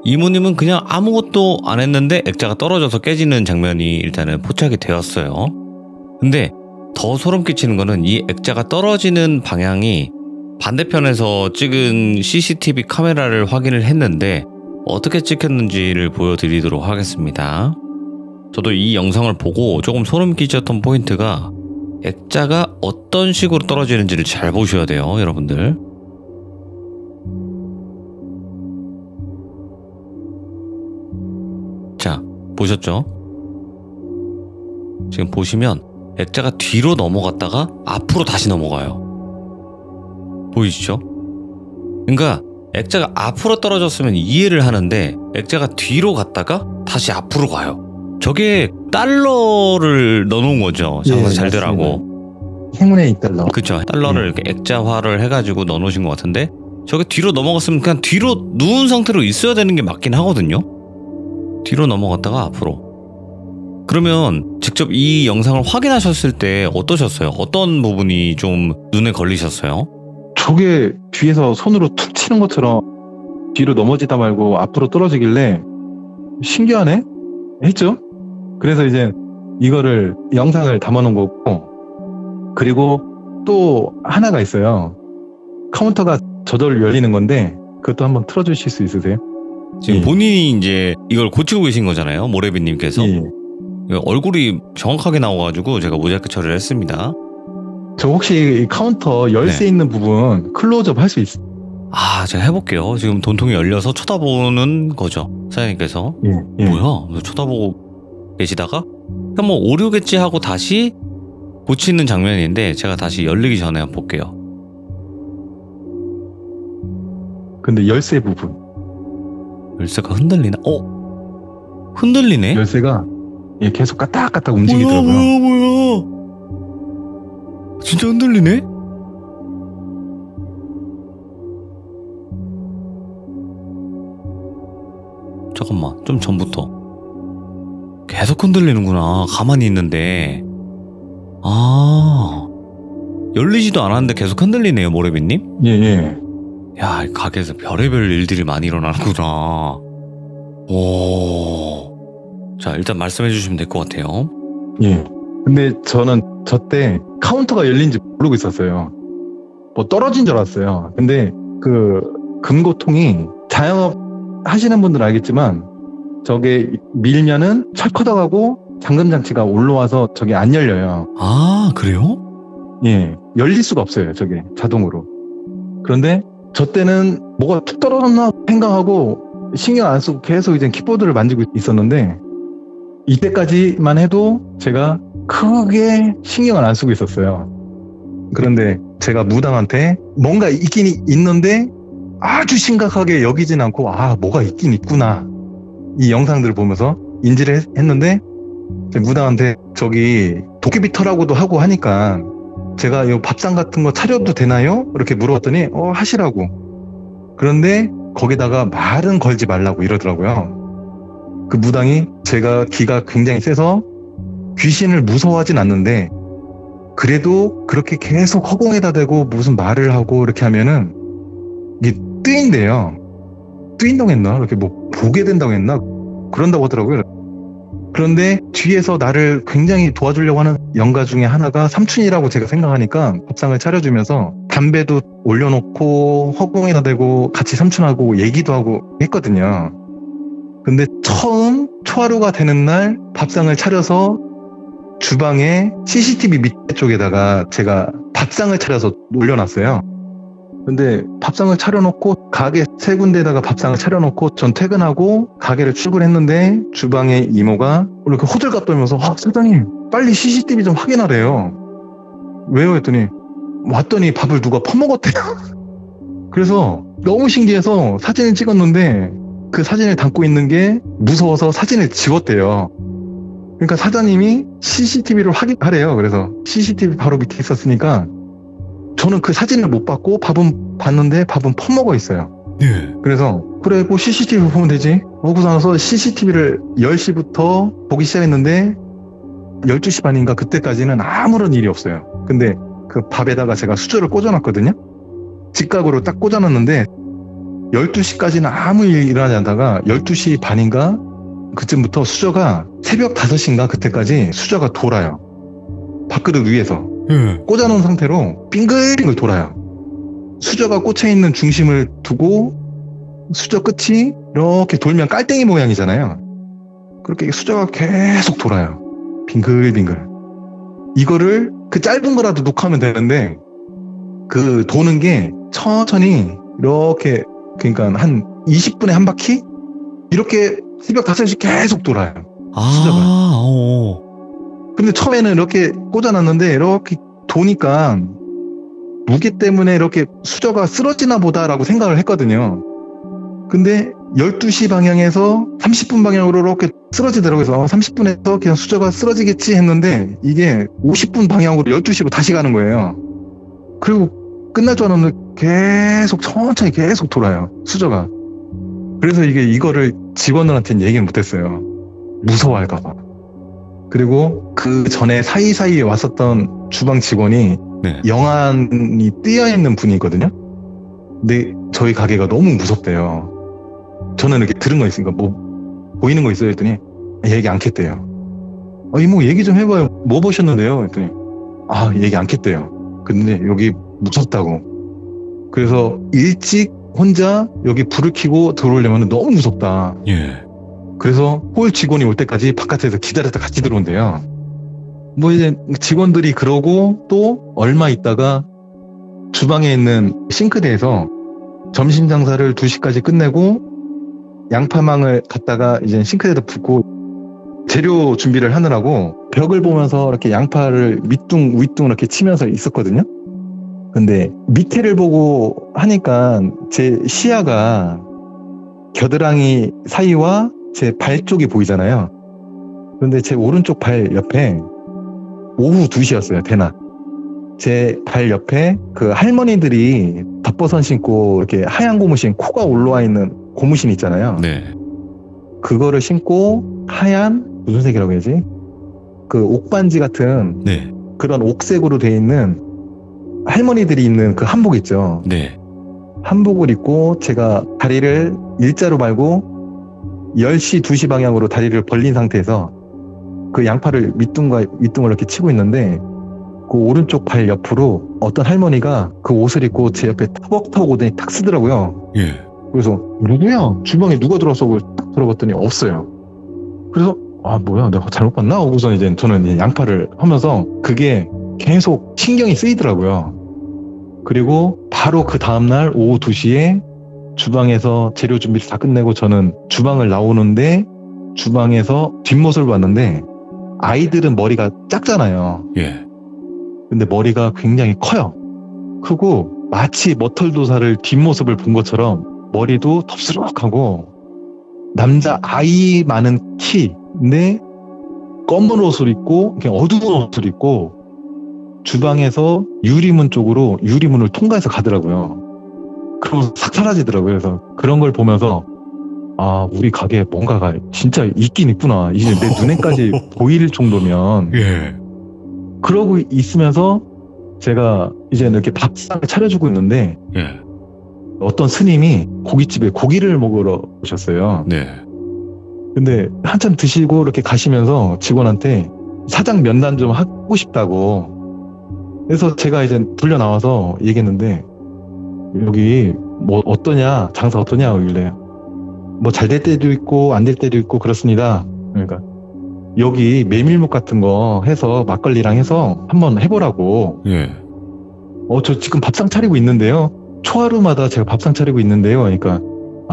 Speaker 1: 이모님은 그냥 아무것도 안 했는데 액자가 떨어져서 깨지는 장면이 일단은 포착이 되었어요. 근데 더 소름 끼치는 거는 이 액자가 떨어지는 방향이 반대편에서 찍은 CCTV 카메라를 확인을 했는데, 어떻게 찍혔는지를 보여드리도록 하겠습니다. 저도 이 영상을 보고 조금 소름 끼쳤던 포인트가, 액자가 어떤 식으로 떨어지는지를 잘 보셔야 돼요, 여러분들. 자, 보셨죠? 지금 보시면 액자가 뒤로 넘어갔다가 앞으로 다시 넘어가요. 보이시죠? 그러니까 액자가 앞으로 떨어졌으면 이해를 하는데, 액자가 뒤로 갔다가 다시 앞으로 가요. 저게 달러를 넣어놓은 거죠. 장사 잘 되라고.
Speaker 2: 행운의 2달러.
Speaker 1: 그쵸. 달러를 이렇게 액자화를 해가지고 넣어놓으신 것 같은데, 저게 뒤로 넘어갔으면 그냥 뒤로 누운 상태로 있어야 되는 게 맞긴 하거든요. 뒤로 넘어갔다가 앞으로. 그러면 직접 이 영상을 확인하셨을 때 어떠셨어요? 어떤 부분이 좀 눈에 걸리셨어요?
Speaker 2: 저게 뒤에서 손으로 툭 치는 것처럼 뒤로 넘어지다 말고 앞으로 떨어지길래 신기하네? 했죠? 그래서 이제 이거를 영상을 담아놓은 거고, 그리고 또 하나가 있어요. 카운터가 저절로 열리는 건데, 그것도 한번 틀어주실 수 있으세요?
Speaker 1: 지금 본인이 이제 이걸 고치고 계신 거잖아요, 모래비님께서. 얼굴이 정확하게 나와가지고 제가 모자이크 처리를 했습니다.
Speaker 2: 저 혹시 이 카운터 열쇠 있는 부분 클로즈업 할 수 있어요?
Speaker 1: 제가 해볼게요. 지금 돈통이 열려서 쳐다보는 거죠, 사장님께서. 뭐야? 쳐다보고 계시다가 그냥 뭐 오류겠지 하고 다시 고치는 장면인데, 제가 다시 열리기 전에 한번 볼게요.
Speaker 2: 근데 열쇠 부분.
Speaker 1: 열쇠가 흔들리나? 흔들리네?
Speaker 2: 열쇠가 계속 까딱까딱 움직이더라고요.
Speaker 1: 뭐야. 진짜 흔들리네? 잠깐만, 좀 전부터 계속 흔들리는구나. 가만히 있는데. 열리지도 않았는데 계속 흔들리네요, 모래비님?
Speaker 2: 예.
Speaker 1: 야, 이 가게에서 별의별 일들이 많이 일어나는구나. 자, 일단 말씀해 주시면 될 것 같아요.
Speaker 2: 예. 근데 저는 저때 카운터가 열린지 모르고 있었어요. 뭐 떨어진 줄 알았어요. 근데 그 금고통이 자영업 하시는 분들은 알겠지만 저게 밀면은 철커덕하고 잠금장치가 올라와서 저게 안 열려요.
Speaker 1: 아, 그래요?
Speaker 2: 예. 열릴 수가 없어요. 저게 자동으로. 그런데 저 때는 뭐가 툭 떨어졌나 생각하고 신경 안 쓰고 계속 이제 키보드를 만지고 있었는데 이때까지만 해도 제가 크게 신경을 안 쓰고 있었어요. 그런데 제가 무당한테 뭔가 있긴 있는데 아주 심각하게 여기진 않고 뭐가 있긴 있구나. 이 영상들을 보면서 인지를 했는데 무당한테 저기 도깨비터라고도 하고 하니까 제가 이 밥상 같은 거 차려도 되나요? 이렇게 물어봤더니 하시라고. 그런데 거기다가 말은 걸지 말라고 이러더라고요. 그 무당이 제가 기가 굉장히 세서 귀신을 무서워하진 않는데 그래도 그렇게 계속 허공에다 대고 무슨 말을 하고 이렇게 하면은 이게 뜨인대요. 뜨인다고 했나? 이렇게 뭐 보게 된다고 했나? 그런다고 하더라고요. 그런데 뒤에서 나를 굉장히 도와주려고 하는 영가 중에 하나가 삼촌이라고 제가 생각하니까 밥상을 차려주면서 담배도 올려놓고 허공에다 대고 같이 삼촌하고 얘기도 하고 했거든요. 근데 처음 초하루가 되는 날 밥상을 차려서 주방에 CCTV 밑에 쪽에다가 제가 밥상을 차려서 올려놨어요. 근데 밥상을 차려놓고 가게 세 군데에다가 밥상을 차려놓고 전 퇴근하고 가게를 출근했는데 주방에 이모가 이렇게 호들갑 떨면서 사장님 빨리 CCTV 좀 확인하래요. 왜요? 했더니 왔더니 밥을 누가 퍼먹었대요. 그래서 너무 신기해서 사진을 찍었는데 그 사진을 담고 있는 게 무서워서 사진을 지웠대요. 그러니까 사장님이 CCTV를 확인하래요. 그래서 CCTV 바로 밑에 있었으니까 저는 그 사진을 못 봤고 밥은 봤는데 밥은 퍼먹어 있어요.
Speaker 1: 네.
Speaker 2: 그래서 그래 뭐 CCTV 보면 되지. 그러고 나서 CCTV를 10시부터 보기 시작했는데 12시 반인가 그때까지는 아무런 일이 없어요. 근데 그 밥에다가 제가 수저를 꽂아놨거든요. 직각으로 딱 꽂아놨는데 12시까지는 아무 일 일어나지 않다가 12시 반인가 그쯤부터 수저가 새벽 5시인가 그때까지 수저가 돌아요. 밥그릇 위에서 꽂아놓은 상태로 빙글빙글 돌아요. 수저가 꽂혀있는 중심을 두고 수저 끝이 이렇게 돌면 깔땡이 모양이잖아요. 그렇게 수저가 계속 돌아요. 빙글빙글. 이거를 그 짧은 거라도 녹화하면 되는데 그 도는 게 천천히 이렇게 그러니까 한 20분에 한 바퀴? 이렇게 새벽 5시 계속 돌아요. 수저가. 근데 처음에는 이렇게 꽂아놨는데 이렇게 도니까 무게 때문에 이렇게 수저가 쓰러지나 보다라고 생각을 했거든요. 근데 12시 방향에서 30분 방향으로 이렇게 쓰러지더라고요. 그래서 30분에서 그냥 수저가 쓰러지겠지 했는데 이게 50분 방향으로 12시로 다시 가는 거예요. 그리고 끝날 줄 알았는데 계속 천천히 계속 돌아요. 수저가. 그래서 이거를 직원들한테는 얘기를 못했어요. 무서워할까봐. 그리고 그 전에 사이사이에 왔었던 주방 직원이 영안이 띄어있는 분이거든요. 근데 저희 가게가 너무 무섭대요. 저는 이렇게 들은 거 있으니까 뭐 보이는 거 있어요? 했더니 얘기 안 켰대요. 이모 얘기 좀 해봐요. 뭐 보셨는데요? 했더니 얘기 안 켰대요. 근데 여기 무섭다고. 그래서 일찍 혼자 여기 불을 켜고 들어오려면 너무 무섭다. 그래서 홀 직원이 올 때까지 바깥에서 기다렸다 같이 들어온대요. 뭐 이제 직원들이 그러고 또 얼마 있다가 주방에 있는 싱크대에서 점심 장사를 2시까지 끝내고 양파망을 갖다가 이제 싱크대에다 붓고 재료 준비를 하느라고 벽을 보면서 이렇게 양파를 밑둥 윗둥 이렇게 치면서 있었거든요. 근데 밑에를 보고 하니까 제 시야가 겨드랑이 사이와 제 발 쪽이 보이잖아요. 그런데 제 오른쪽 발 옆에 오후 2시였어요, 대낮. 제 발 옆에 그 할머니들이 덮버선 신고 이렇게 하얀 고무신, 코가 올라와 있는 고무신 있잖아요.
Speaker 1: 네.
Speaker 2: 그거를 신고 하얀, 무슨 색이라고 해야지? 그 옥반지 같은
Speaker 1: 네.
Speaker 2: 그런 옥색으로 돼 있는 할머니들이 입는 그 한복 있죠.
Speaker 1: 네.
Speaker 2: 한복을 입고 제가 다리를 일자로 말고 10시, 2시 방향으로 다리를 벌린 상태에서 그 양팔을 밑둥을 이렇게 치고 있는데 그 오른쪽 발 옆으로 어떤 할머니가 그 옷을 입고 제 옆에 터벅터벅 오더니 탁 쓰더라고요.
Speaker 1: 예.
Speaker 2: 그래서 누구야? 주방에 누가 들어왔어? 딱 들어봤더니 없어요. 그래서 아 뭐야 내가 잘못 봤나? 하고서 이제 저는 이제 양팔을 하면서 그게 계속 신경이 쓰이더라고요. 그리고 바로 그 다음날 오후 2시에 주방에서 재료 준비를 다 끝내고 저는 주방을 나오는데 주방에서 뒷모습을 봤는데 아이들은 머리가 작잖아요.
Speaker 1: 예.
Speaker 2: 근데 머리가 굉장히 커요. 크고 마치 머털도사를 뒷모습을 본 것처럼 머리도 덥수룩하고 남자 아이 많은 키인데 검은 옷을 입고 그냥 어두운 옷을 입고 주방에서 유리문 쪽으로 유리문을 통과해서 가더라고요. 그러고 싹 사라지더라고요. 그래서 그런 걸 보면서 아 우리 가게에 뭔가가 진짜 있긴 있구나. 이제 내 눈에까지 보일 정도면.
Speaker 1: 예.
Speaker 2: 그러고 있으면서 제가 이제 이렇게 밥상을 차려주고 있는데
Speaker 1: 예.
Speaker 2: 어떤 스님이 고깃집에 고기를 먹으러 오셨어요.
Speaker 1: 네.
Speaker 2: 근데 한참 드시고 이렇게 가시면서 직원한테 사장 면담 좀 하고 싶다고. 그래서 제가 이제 불려 나와서 얘기했는데 여기 뭐 어떠냐 장사 어떠냐 그러길래 뭐 잘 될 때도 있고 안 될 때도 있고 그렇습니다. 그러니까 여기 메밀묵 같은 거 해서 막걸리랑 해서 한번 해보라고.
Speaker 1: 예.
Speaker 2: 저 지금 밥상 차리고 있는데요. 초하루마다 제가 밥상 차리고 있는데요. 그러니까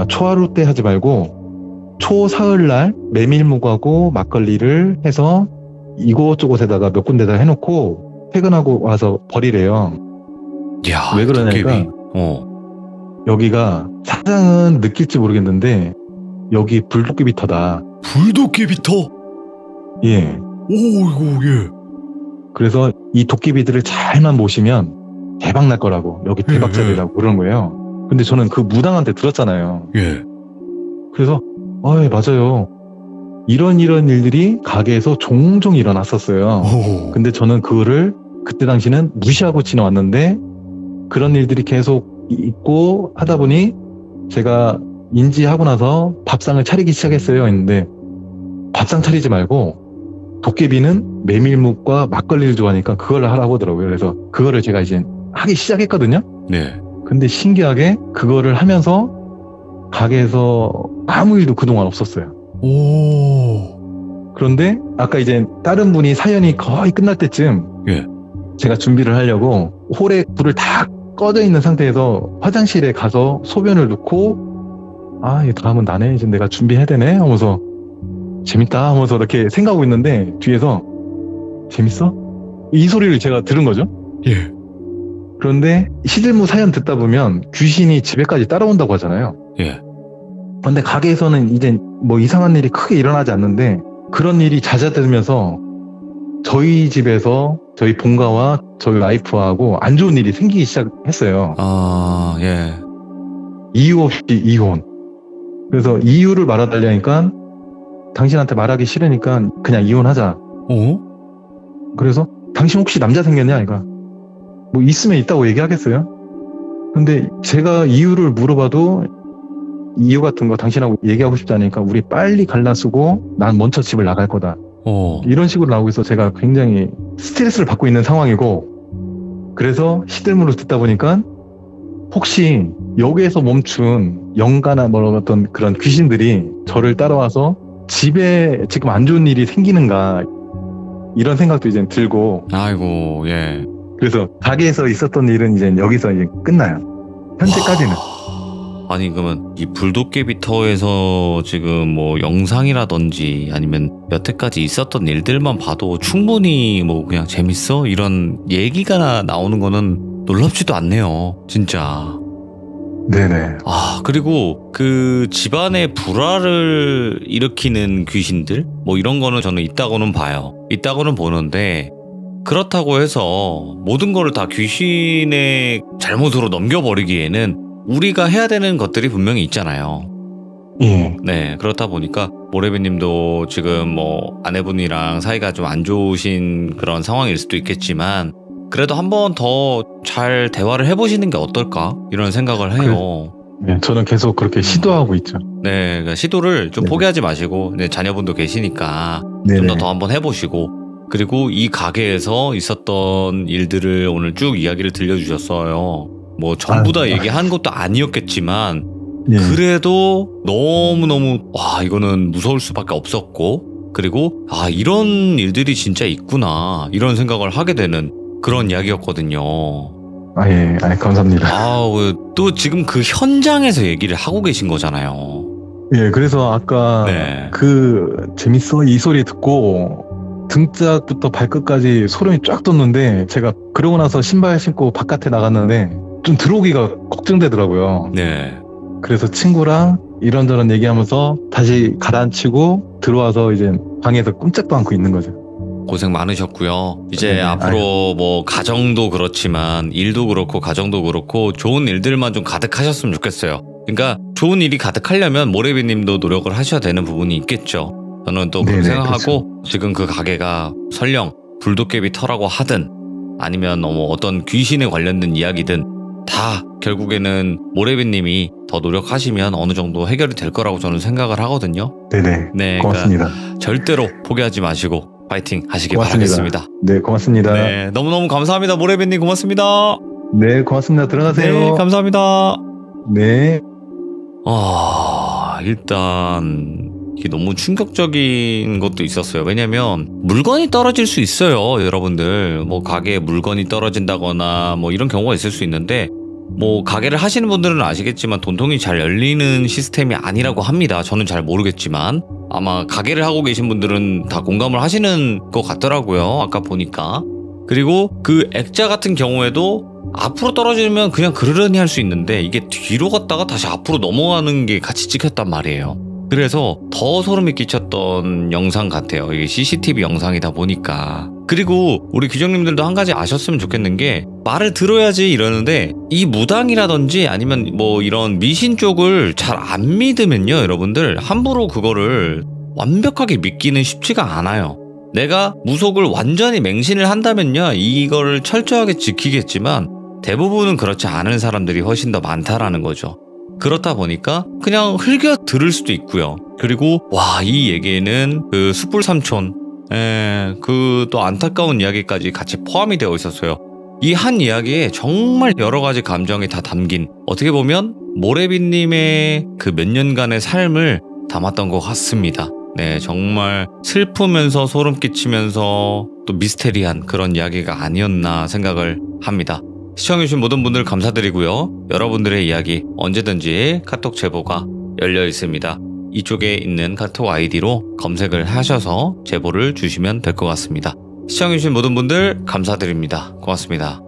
Speaker 2: 초하루 때 하지 말고 초사흘날 메밀묵하고 막걸리를 해서 이곳저곳에다가 몇 군데다 해놓고 퇴근하고 와서 버리래요.
Speaker 1: 야,
Speaker 2: 왜 그러냐니까 여기가 사장은 느낄지 모르겠는데 여기 불도끼비터다.
Speaker 1: 불도끼비터?
Speaker 2: 예.
Speaker 1: 오, 이거 예.
Speaker 2: 그래서 이 도깨비들을 잘만 모시면 대박 날 거라고. 여기 대박자리라고 그러는 거예요. 근데 저는 그 무당한테 들었잖아요.
Speaker 1: 예.
Speaker 2: 그래서 예, 맞아요. 이런 일들이 가게에서 종종 일어났었어요.
Speaker 1: 오.
Speaker 2: 근데 저는 그거를 그때 당시는 무시하고 지나왔는데 그런 일들이 계속 있고 하다 보니 제가 인지하고 나서 밥상을 차리기 시작했어요. 했는데 밥상 차리지 말고 도깨비는 메밀묵과 막걸리를 좋아하니까 그걸 하라고 하더라고요. 그래서 그거를 제가 이제 하기 시작했거든요.
Speaker 1: 네.
Speaker 2: 근데 신기하게 그거를 하면서 가게에서 아무 일도 그동안 없었어요.
Speaker 1: 오.
Speaker 2: 그런데 아까 이제 다른 분이 사연이 거의 끝날 때쯤
Speaker 1: 예.
Speaker 2: 제가 준비를 하려고 홀에 불을 다 꺼져 있는 상태에서 화장실에 가서 소변을 넣고 이 다음은 나네. 이제 내가 준비해야 되네 하면서 재밌다 하면서 이렇게 생각하고 있는데 뒤에서 재밌어? 이 소리를 제가 들은 거죠.
Speaker 1: 예.
Speaker 2: 그런데 시들무 사연 듣다 보면 귀신이 집에까지 따라온다고 하잖아요.
Speaker 1: 예.
Speaker 2: 근데 가게에서는 이제 뭐 이상한 일이 크게 일어나지 않는데 그런 일이 잦아들면서 저희 집에서 저희 본가와 저희 와이프하고 안 좋은 일이 생기기 시작했어요.
Speaker 1: 예.
Speaker 2: 이유 없이 이혼. 그래서 이유를 말해달라니까 당신한테 말하기 싫으니까 그냥 이혼하자. 그래서 당신 혹시 남자 생겼냐? 그러니까 뭐 있으면 있다고 얘기하겠어요? 근데 제가 이유를 물어봐도 이유 같은 거 당신하고 얘기하고 싶지 않으니까 우리 빨리 갈라쓰고 난 먼저 집을 나갈 거다. 이런 식으로 나오고 있어. 제가 굉장히 스트레스를 받고 있는 상황이고 그래서 시들무를 듣다 보니까 혹시 여기에서 멈춘 영가나 뭐 어떤 그런 귀신들이 저를 따라와서 집에 지금 안 좋은 일이 생기는가 이런 생각도 이제 들고
Speaker 1: 아이고 예.
Speaker 2: 그래서 가게에서 있었던 일은 이제 여기서 이제 끝나요. 현재까지는.
Speaker 1: 아니 그러면 이 불도깨비터에서 지금 뭐 영상이라든지 아니면 여태까지 있었던 일들만 봐도 충분히 뭐 그냥 재밌어? 이런 얘기가 나오는 거는 놀랍지도 않네요. 진짜.
Speaker 2: 네네.
Speaker 1: 그리고 그 집안의 불화를 일으키는 귀신들? 뭐 이런 거는 저는 있다고는 봐요. 있다고는 보는데, 그렇다고 해서 모든 거를 다 귀신의 잘못으로 넘겨버리기에는 우리가 해야 되는 것들이 분명히 있잖아요.
Speaker 2: 예.
Speaker 1: 네, 그렇다 보니까 모래비님도 지금 뭐 아내분이랑 사이가 좀 안 좋으신 그런 상황일 수도 있겠지만, 그래도 한번 더 잘 대화를 해보시는 게 어떨까? 이런 생각을 해요.
Speaker 2: 네, 저는 계속 그렇게 시도하고 있죠.
Speaker 1: 네, 그러니까 시도를 좀
Speaker 2: 네네.
Speaker 1: 포기하지 마시고, 네, 자녀분도 계시니까
Speaker 2: 네네.
Speaker 1: 좀 더 한번 해보시고, 그리고 이 가게에서 있었던 일들을 오늘 쭉 이야기를 들려주셨어요. 뭐 전부 다 얘기한 것도 아니었겠지만,
Speaker 2: 예.
Speaker 1: 그래도 너무너무 이거는 무서울 수밖에 없었고, 그리고 이런 일들이 진짜 있구나 이런 생각을 하게 되는 그런 이야기였거든요.
Speaker 2: 예. 감사합니다.
Speaker 1: 또 지금 그 현장에서 얘기를 하고 계신 거잖아요.
Speaker 2: 예, 그래서 아까
Speaker 1: 네.
Speaker 2: 재밌어? 이 소리 듣고 등짝부터 발끝까지 소름이 쫙 돋는데, 제가 그러고 나서 신발 신고 바깥에 나갔는데 좀 들어오기가 걱정되더라고요.
Speaker 1: 네.
Speaker 2: 그래서 친구랑 이런저런 얘기하면서 다시 가라앉히고 들어와서 이제 방에서 꼼짝도 않고 있는 거죠.
Speaker 1: 고생 많으셨고요. 이제
Speaker 2: 네,
Speaker 1: 앞으로 뭐 가정도 그렇지만 일도 그렇고 가정도 그렇고 좋은 일들만 좀 가득하셨으면 좋겠어요. 그러니까 좋은 일이 가득하려면 모래비님도 노력을 하셔야 되는 부분이 있겠죠. 저는 또 그렇게
Speaker 2: 네네,
Speaker 1: 생각하고,
Speaker 2: 그렇죠.
Speaker 1: 지금 그 가게가 설령 불도깨비 터라고 하든 아니면 어떤 귀신에 관련된 이야기든 다 결국에는 모래비님이 더 노력하시면 어느 정도 해결이 될 거라고 저는 생각을 하거든요.
Speaker 2: 네네.
Speaker 1: 네,
Speaker 2: 고맙습니다.
Speaker 1: 그러니까 절대로 포기하지 마시고 파이팅 하시길
Speaker 2: 고맙습니다.
Speaker 1: 바라겠습니다.
Speaker 2: 네, 고맙습니다.
Speaker 1: 네, 너무너무 감사합니다. 모래비님 고맙습니다.
Speaker 2: 네, 고맙습니다. 들어가세요.
Speaker 1: 네, 감사합니다.
Speaker 2: 네.
Speaker 1: 일단 이게 너무 충격적인 것도 있었어요. 왜냐면 물건이 떨어질 수 있어요, 여러분들. 뭐 가게에 물건이 떨어진다거나 뭐 이런 경우가 있을 수 있는데, 뭐 가게를 하시는 분들은 아시겠지만 돈통이 잘 열리는 시스템이 아니라고 합니다. 저는 잘 모르겠지만 아마 가게를 하고 계신 분들은 다 공감을 하시는 것 같더라고요, 아까 보니까. 그리고 그 액자 같은 경우에도 앞으로 떨어지면 그냥 그러려니 할 수 있는데, 이게 뒤로 갔다가 다시 앞으로 넘어가는 게 같이 찍혔단 말이에요. 그래서 더 소름이 끼쳤던 영상 같아요. 이게 CCTV 영상이다 보니까. 그리고 우리 규정님들도 한 가지 아셨으면 좋겠는 게, 말을 들어야지 이러는데 이 무당이라든지 아니면 뭐 이런 미신 쪽을 잘 안 믿으면요, 여러분들 함부로 그거를 완벽하게 믿기는 쉽지가 않아요. 내가 무속을 완전히 맹신을 한다면요, 이거를 철저하게 지키겠지만 대부분은 그렇지 않은 사람들이 훨씬 더 많다라는 거죠. 그렇다 보니까 그냥 흘겨 들을 수도 있고요. 그리고 이 얘기에는 그 숯불 삼촌, 그 또 안타까운 이야기까지 같이 포함이 되어 있었어요. 이 한 이야기에 정말 여러 가지 감정이 다 담긴, 어떻게 보면 모래비님의 그 몇 년간의 삶을 담았던 것 같습니다. 네, 정말 슬프면서 소름 끼치면서 또 미스테리한 그런 이야기가 아니었나 생각을 합니다. 시청해주신 모든 분들 감사드리고요. 여러분들의 이야기 언제든지 카톡 제보가 열려 있습니다. 이쪽에 있는 카톡 아이디로 검색을 하셔서 제보를 주시면 될 것 같습니다. 시청해주신 모든 분들 감사드립니다. 고맙습니다.